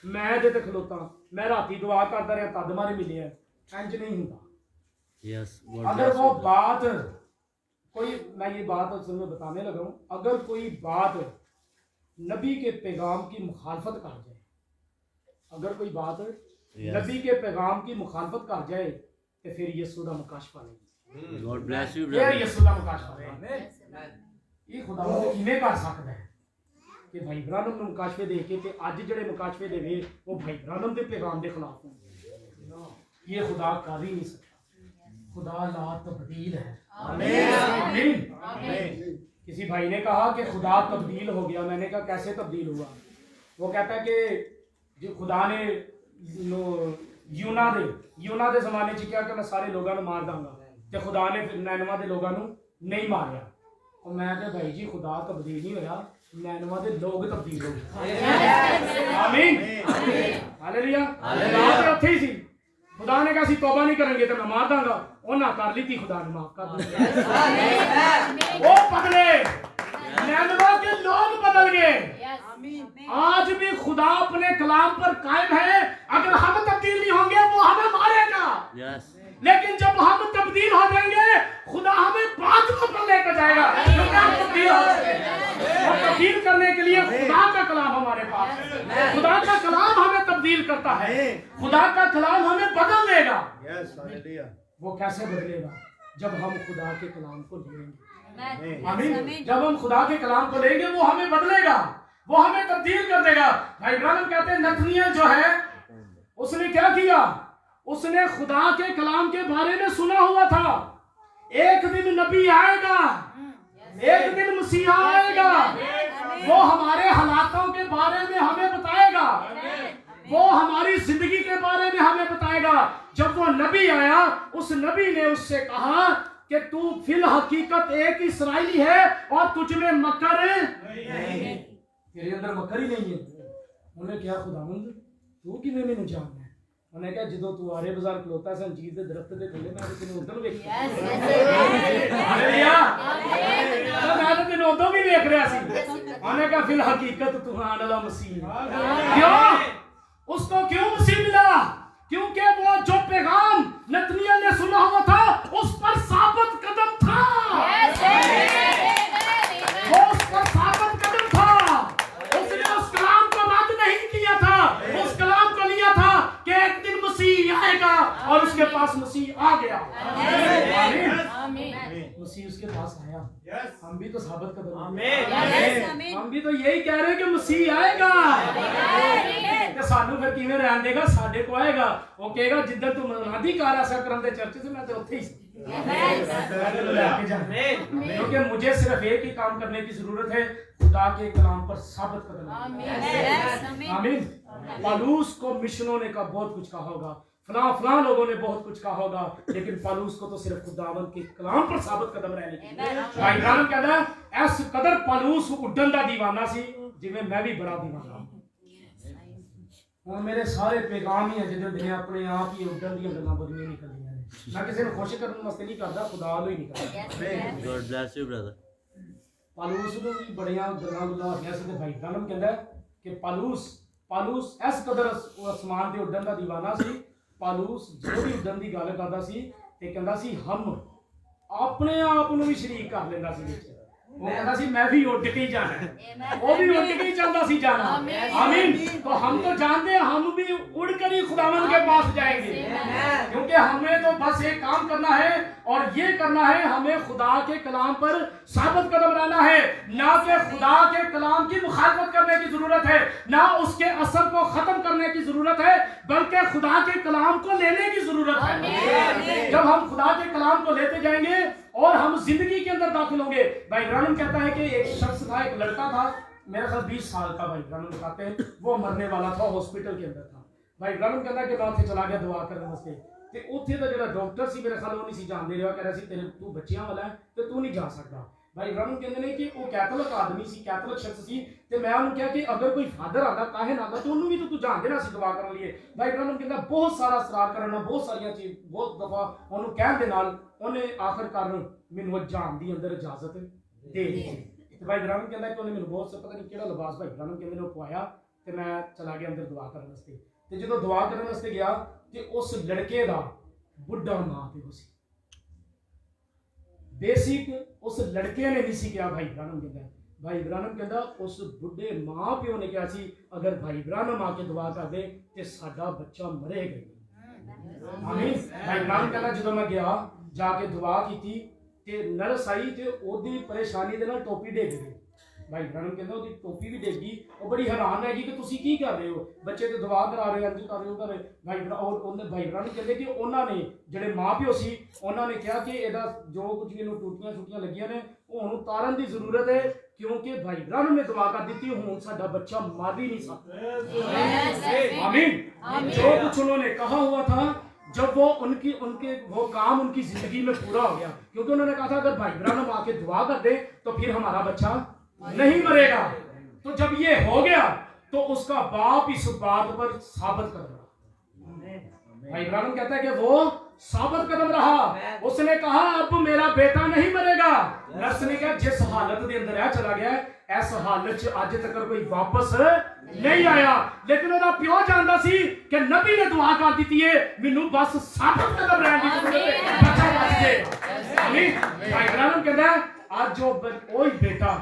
मैं ते खलोता मैं राती दुआ करता रहा तद मारे मिले हैं इंज नहीं होता अगर वो बात कोई मैं ये बात तुम्हें बताने लगा हूं अगर कोई बात नबी के पैगाम की मुखालफत कर जाए अगर कोई बात नबी के पैगाम की मुखालफत कर जाए तो फिर यीशु दा मुकाशफा नहीं God bless you फिर यीशु दा मुकाशफा नहीं ये खुदा किवें कर सकदा है कि भाई इब्राहिम ने मुकाशफे दे के अज जिहड़े मुकाशफे देवे वो भाई इब्राहिम के पैगाम के खिलाफ होंगे ये खुदा कर ही नहीं सकता खुदा ला तब्दील है आमीन आमीन किसी भाई ने कहा कि खुदा तब्दील हो गया मैंने कहा कैसे तब्दील हुआ वो कहता है कि जो खुदा ने यूना दे जमाने च क्या कि मैं सारे लोगों को मार दूंगा तो खुदा ने नैनवा के लोगों को नहीं मारिया और मैं कहा भाई जी खुदा तब्दील नहीं होया नैनवा दे लोग तब्दील हो गए आमीन हालेलुया खुदा उत्थे ही सी खुदा ने कहा सी तौबा नहीं करेंगे तो मैं मार दूंगा उन्हें कर ली थी खुदा ने माफ कर दी वो बदले नैनवा के लोग बदल गए आज भी खुदा अपने कलाम पर कायम है अगर हम तब्दील नहीं होंगे वो हमें मारेगा लेकिन जब हम तब्दील हो जाएंगे खुदा हमें बादलों पर लेकर जाएगा क्योंकि हम तब्दील हो जाएंगे और तब्दील करने के लिए खुदा का कलाम हमारे पास है खुदा का कलाम हमें तब्दील करता है खुदा का कलाम हमें बदल देगा वो कैसे बदलेगा जब हम खुदा के कलाम को लेंगे आमीन। जब हम खुदा के कलाम को लेंगे वो हमें बदलेगा, वो हमें तब्दील कर देगा। भाई इब्राहिम कहते हैं नथनिएल जो है उसने क्या किया, उसने खुदा के कलाम के बारे में सुना हुआ था, एक दिन नबी आएगा, एक दिन मसीहा आएगा, वो हमारे हालातों के बारे में हमें बताएगा, वो हमारी जिंदगी के बारे में हमें बताएगा। जब वो नबी आया, उस नबी ने उससे कहा कि तू फिल हकीकत एक इस्राएली है और तुझ में मकर नहीं, तेरे अंदर मकर ही नहीं है। उन्हें क्या खुदावंद तू किवें मैनूं जानना है? उन्हें कहा जदों तू आरे बाजार खलोता सा अंजीर दे दरख्त दे थल्ले मैं तेनों उधर वेखिया, हालेलुया, मैं तो तेनों उधर भी वेख रहा सी। उन्हें कहा फिल हकीकत तू आने वाला मसीह। क्यों उसको क्यों मसीह मिला? क्योंकि वो जो पैगाम नतनिएल ने सुना हुआ था उस पर साबित कदम था, वो उस पर साबित कदम था। उसने उस कलाम को रद्द नहीं किया था, उस कलाम को लिया था कि एक दिन मसीह आएगा और उसके पास मसीह आ गया। मसीह उसके पास आया, हम भी तो साबित कदम, हम भी तो यही कह रहे हैं कि मसीह आएगा। सानू फिर किवें रहन देगा? साडे को आएगा, वो कहेगा जिधर तू मनादी कर ऐसा करम दे चर्च से मैं तो उत्थे ही क्योंकि मुझे सिर्फ एक ही काम करने की जरूरत है, खुदा के कलाम पर साबित कदम। आमीन। पौलुस को मिशनों ने कहा बहुत कुछ कहा होगा, फलां लोगों ने बहुत कुछ कहा होगा, लेकिन पौलुस को तो सिर्फ खुदावंद के कलाम पर साबित कदम रहने की। भाई इब्राहिम कहता है इस कदर पौलुस उड्डण दा दीवाना सी जिवें मैं भी बड़ा दीवाना। और मेरे सारे पैगाम ही जिहदे दिन अपने आप ही उड्डण दी गल्लां बड़ियां निकलदियां ने। मैं किसी को खुश करने वास्ते नहीं करदा, खुदा लो ही नहीं करदा। God bless you brother. पौलुस ਨੂੰ ਵੀ ਬੜੀਆਂ ਗੱਲਾਂ ਹੋਈਆਂ ਸੀ ਤੇ ਭਾਈ ਇਬਰਾਹਿਮ ਕਹਿੰਦਾ ਕਿ ਪੌਲੁਸ ਇਸ ਕਦਰ ਅਸਮਾਨ ਦੇ ਉੱਡਣ ਦਾ دیਵਾਨਾ ਸੀ। ਪੌਲੁਸ ਜਿਹੜੀ ਉੱਡਣ ਦੀ ਗੱਲ ਕਰਦਾ ਸੀ ਤੇ ਕਹਿੰਦਾ ਸੀ ਹਮ ਆਪਣੇ ਆਪ ਨੂੰ ਵੀ ਸ਼ਰੀਕ ਕਰ ਲੈਂਦਾ ਸੀ ਵਿੱਚ। वो कहता सी मैं भी उड़ के ही जाना है, वो भी उड़ के ही चाहता सी जाना। आमीन। तो हम तो जानते हैं हम भी उड़कर ही खुदावंद के पास जाएंगे, क्योंकि हमें तो बस एक काम करना है और ये करना है, हमें खुदा के कलाम पर साबित कदम रहना है, ना कि खुदा के कलाम की मुखालफत करने की जरूरत है, ना उसके असर को खत्म करने की जरूरत है, बल्कि खुदा के कलाम को लेने की जरूरत है। जब हम खुदा के कलाम को लेते जाएंगे और हम जिंदगी के अंदर दाखिल होंगे। भाई इब्राहिम कहता है कि एक शख्स था, एक लड़का था, मेरे ख्याल 20 साल का, भाई इब्राहिम बताते हैं, वो मरने वाला था, हॉस्पिटल के अंदर था। भाई इब्राहिम कहता है कि मैं उत्थे चला गया दुआ करने वास्ते, ते उत्थे दा जेड़ा डॉक्टर सी मेरे ख्याल वो नहीं सी जानदे रहा, कह रहा सी तेरे तू बच्चियां वाला है ते तू नहीं जा सकदा। भाई इब्राहिम कहते ने कि वो कैथोलिक आदमी सी, कैथोलिक शख्स सी, ते मैं उन्हें कहा कि अगर कोई फादर आंदा काहे ना आंदा तो उन्होंने भी तो तू जान देना सी दुआ करने लिए। भाई इब्राहिम कहता बहुत सारा असरार करना, बहुत सारियां चीज, बहुत दफा उन्होंने कहण दे नाल उन्हें आखिरकार मैनू जान दी अंदर इजाजत दे दी। तो भाई इब्राहिम कहता है कि उन्हें मैनू बहुत पता नहीं किहड़ा लिबास भाई इब्राहिम कहते ने पवाया ते मैं चला गया अंदर दुआ करने वास्ते। ते जदों दुआ करने वास्ते गया ते उस लड़के दा बुढ़ा मां प्यो सी, बेसिक उस लड़के ने नहीं सी किया। भाई इब्राहिम कहता, भाई इब्राहिम कहता उस बुढ़े मां प्यो ने कहा सी अगर भाई इब्राहिम आके दुआ कर दे ते साडा बच्चा मरेगा। आमीन। भाई इब्राहिम कहता जदों मैं गया जाके दुआ की ते नर्स आई ते ओदी परेशानी दे नाल टोपी डिग गई। भाई इब्राहिम कहता ओदी टोपी भी डिग गई, वो बड़ी हैरान है कि तुसी की कर रहे हो, बच्चे ते दुआ करा रहे हो, अंज कर रहे हो, कर भाई इब्राहिम कहते कि उन्होंने जेडे मां प्यो सी उन्होंने कहा कि एदा जो कुछ इन्हू टूटियां छुटियां लगियां ने हुण उतारन दी जरूरत है, क्योंकि भाई इब्राहिम ने दुआ कर दी हुण साडा बच्चा मर ही नहीं सकता। आमीन। जो कुछ उन्होंने कहा हुआ था, जब वो उनके वो काम उनकी जिंदगी में पूरा हो गया, क्योंकि उन्होंने कहा था अगर भाई इब्राहिम आके दुआ कर दे तो फिर हमारा बच्चा नहीं मरेगा। तो जब ये हो गया तो उसका बाप इस बात पर साबित कर रहा। भाई इब्राहिम कहता है कि वो साबित कदम रहा, उसने कहा अब मेरा बेटा नहीं मरेगा। नर्स ने कहा जिस हालत के अंदर चला गया इस हालत च अज तक कोई वापस नहीं आया, लेकिन ओदा प्यो जानदा सी कि नबी ने दुआ कर दी है, मैनू बस साबित कदम रहने की जरूरत है, बच्चा बच जाएगा। आमीन। भाई इब्राहिम कहता है आज जो ओही बेटा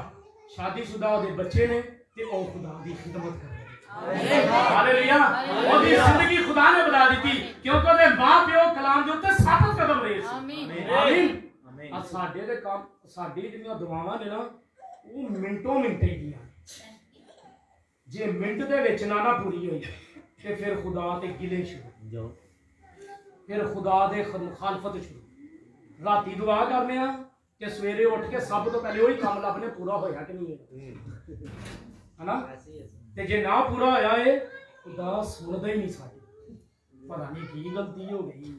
शादीशुदा ओदे बच्चे ने ते ओ खुदा दी खिदमत कर रहे हैं। हालेलुया। ओदी जिंदगी खुदा ने बना दी थी, क्योंकि ओदे मां प्यो कलाम दे उत्ते साबित कदम रहे। आमीन। आज ਸਾਡੇ ਦੇ ਕੰਮ ਸਾਡੀ ਜਿਹੜੀਆਂ ਦੁਆਵਾਂ ਨੇ ਨਾ ਉਹ ਮਿੰਟੋ ਮਿੰਟੇ ਦੀਆਂ ਜੇ ਮਿੰਟ ਦੇ ਵਿੱਚ ਨਾ ਪੂਰੀ ਹੋਈ ਤੇ ਫਿਰ ਖੁਦਾ ਤੇ ਗਿਲੇ ਸ਼ੁਰੂ जो ਫਿਰ ਖੁਦਾ ਦੇ ਮੁਖਾਲਫਤ ਸ਼ੁਰੂ ਰਾਤੀ ਦੁਆ ਕਰਨੇ ਆ ਕਿ ਸਵੇਰੇ ਉੱਠ ਕੇ ਸਭ ਤੋਂ ਪਹਿਲੇ ਉਹੀ ਕੰਮ ਲੱਭਨੇ ਪੂਰਾ ਹੋਇਆ ਕਿ ਨਹੀਂ ਹੋਇਆ ਹਨਾ ਤੇ ਜੇ ਨਾ ਪੂਰਾ ਹੋਇਆ ਏ ਖੁਦਾ ਸੁਣਦਾ ਹੀ ਨਹੀਂ ਸਾਡੀ ਪਤਾ ਨਹੀਂ ਕੀ ਗਲਤੀ ਹੋ ਗਈ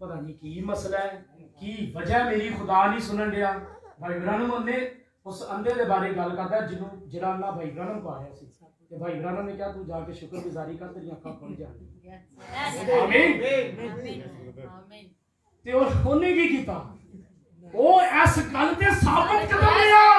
ਪਤਾ ਨਹੀਂ ਕੀ ਮਸਲਾ ਹੈ ਕੀ ਵਜ੍ਹਾ ਮੇਰੀ ਖੁਦਾ ਨਹੀਂ ਸੁਣਨ ਡਿਆ ਭਾਈ ਇਬਰਾਹਿਮ ਨੇ ਉਸ ਅੰਧੇ ਦੇ ਬਾਰੇ ਗੱਲ ਕਰਦਾ ਜਿਹਨੂੰ ਜਿਹੜਾ ਅੱਲਾ ਭਾਈ ਇਬਰਾਹਿਮ ਕੋ ਆਇਆ ਸੀ ਤੇ ਭਾਈ ਇਬਰਾਹਿਮ ਨੇ ਕਿਹਾ ਤੂੰ ਜਾ ਕੇ ਸ਼ੁਕਰਗੁਜ਼ਾਰੀ ਕਰ ਤੇਰੀਆਂ ਅੱਖਾਂ ਖੁੱਲ ਜਾਣਗੀਆਂ ਆਮੀਨ ਤੇ ਉਹਨੇ ਕੀ ਕੀਤਾ وہ اس گل پہ ثابت قدم رہا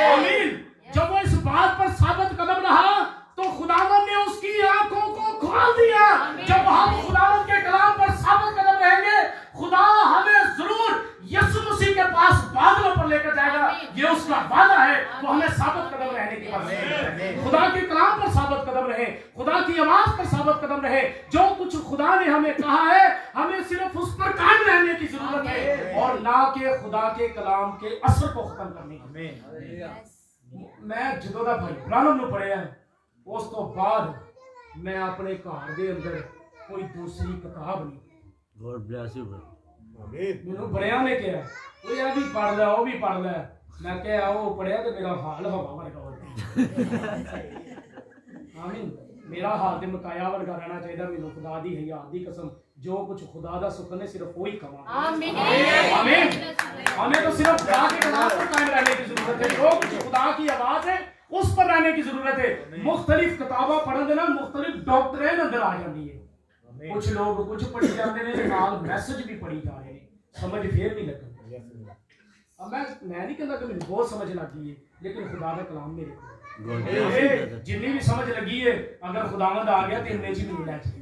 آمین جب وہ اس بات پر ثابت قدم رہا تو خداوند نے اس کی آنکھوں کو کھول دیا جب ہم خداوند کے کلام پر ثابت قدم رہیں گے خدا ہمیں ضرور یسوع مسیح کے پاس بادلوں پر لے کر جائے گا یہ اس کا وعدہ ہے وہ ہمیں ثابت قدم رہنے کی بات ہے خدا کے کلام پر ثابت قدم رہے خدا کی آواز پر ثابت قدم رہے جو کچھ خدا نے ہمیں کہا ہے ہمیں صرف اس پر قائم رہنے کی ضرورت ہے اور نہ کہ خدا کے کلام کے اثر کو ختم کرنے کی میں جدوں دا بھائی ابراہیم نو پڑھیا اس تو بعد میں اپنے گھر دے اندر کوئی دوسری کتاب نہیں God bless you bro مینوں بڑیاں نے کہا وہ یہ بھی پڑھ لے وہ بھی پڑھ لے میں کہا وہ پڑھیا تو میرا حال ہوا ورگا ہو گیا آمین میرا حال تے مکایا ورگا رہنا چاہیے مینوں خدا دی حیات دی قسم جو کچھ خدا دا سکن ہے صرف وہی کما آمین آمین ہمیں تو صرف خدا کے کلام پر قائم رہنے کی ضرورت ہے جو کچھ خدا کی آواز ہے اس پر رہنے کی ضرورت ہے مختلف کتاباں پڑھن دے نال مختلف ڈاکٹرین اندر آ جاندی ہے کچھ لوگ کچھ پڑھی جاتے ہیں نال میسج بھی پڑھی جا رہے ہیں سمجھ پھر نہیں لگا اب میں نہیں کہتا کہ مجھے بہت سمجھ لگی ہے لیکن خدا کا کلام میرے کو جتنی بھی سمجھ لگی ہے اگر خداوند آ گیا تو ان میں بھی ملا چاہیے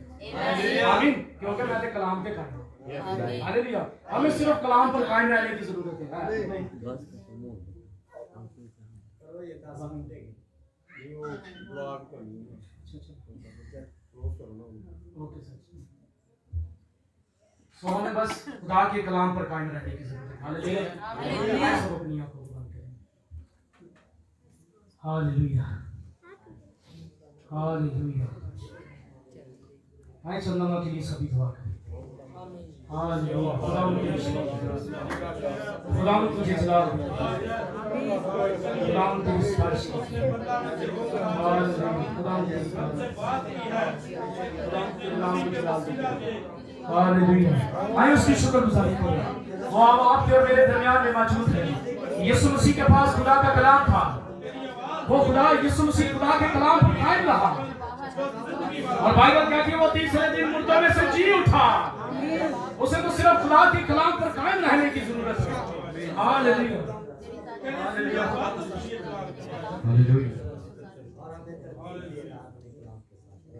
آمین کیونکہ میں تے کلام پہ کر رہا ہوں ہاللویا ہمیں صرف کلام پر قائم رہنے کی ضرورت ہے سو ہمیں بس خدا کے کلام پر قائم رہنے کی ضرورت ہے ہاللویا سب اپنی آنکھوں کو بند کریں ہاللویا ہاللویا آئے چندنا کے لیے سبھی دعا کریں ہاللویا خدا ان کے لیے خدا ان تجھے جلا دے خدا ان تجھے سفارش کریں ہاللویا خدا ان تجھے جلا دے خدا ان کے کلام کو جلا دے ہاللویا آئے اس کی شکر گزاری کریں وہ آپ کے اور میرے درمیان میں موجود ہے یسوع مسیح کے پاس خدا کا کلام تھا وہ خدا یسوع مسیح خدا کے کلام پر قائم رہا اور بائبل کہتی ہے وہ تیسرے دن مردوں میں سے جی اٹھا اسے تو صرف خدا کے کلام پر قائم رہنے کی ضرورت ہے ہاللویا ہاللویا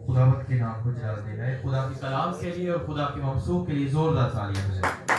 خداوند کے نام کو جلال دینا ہے خدا کے کلام کے لیے اور خدا کے مخلوق کے لیے زوردار تالیاں بجائیں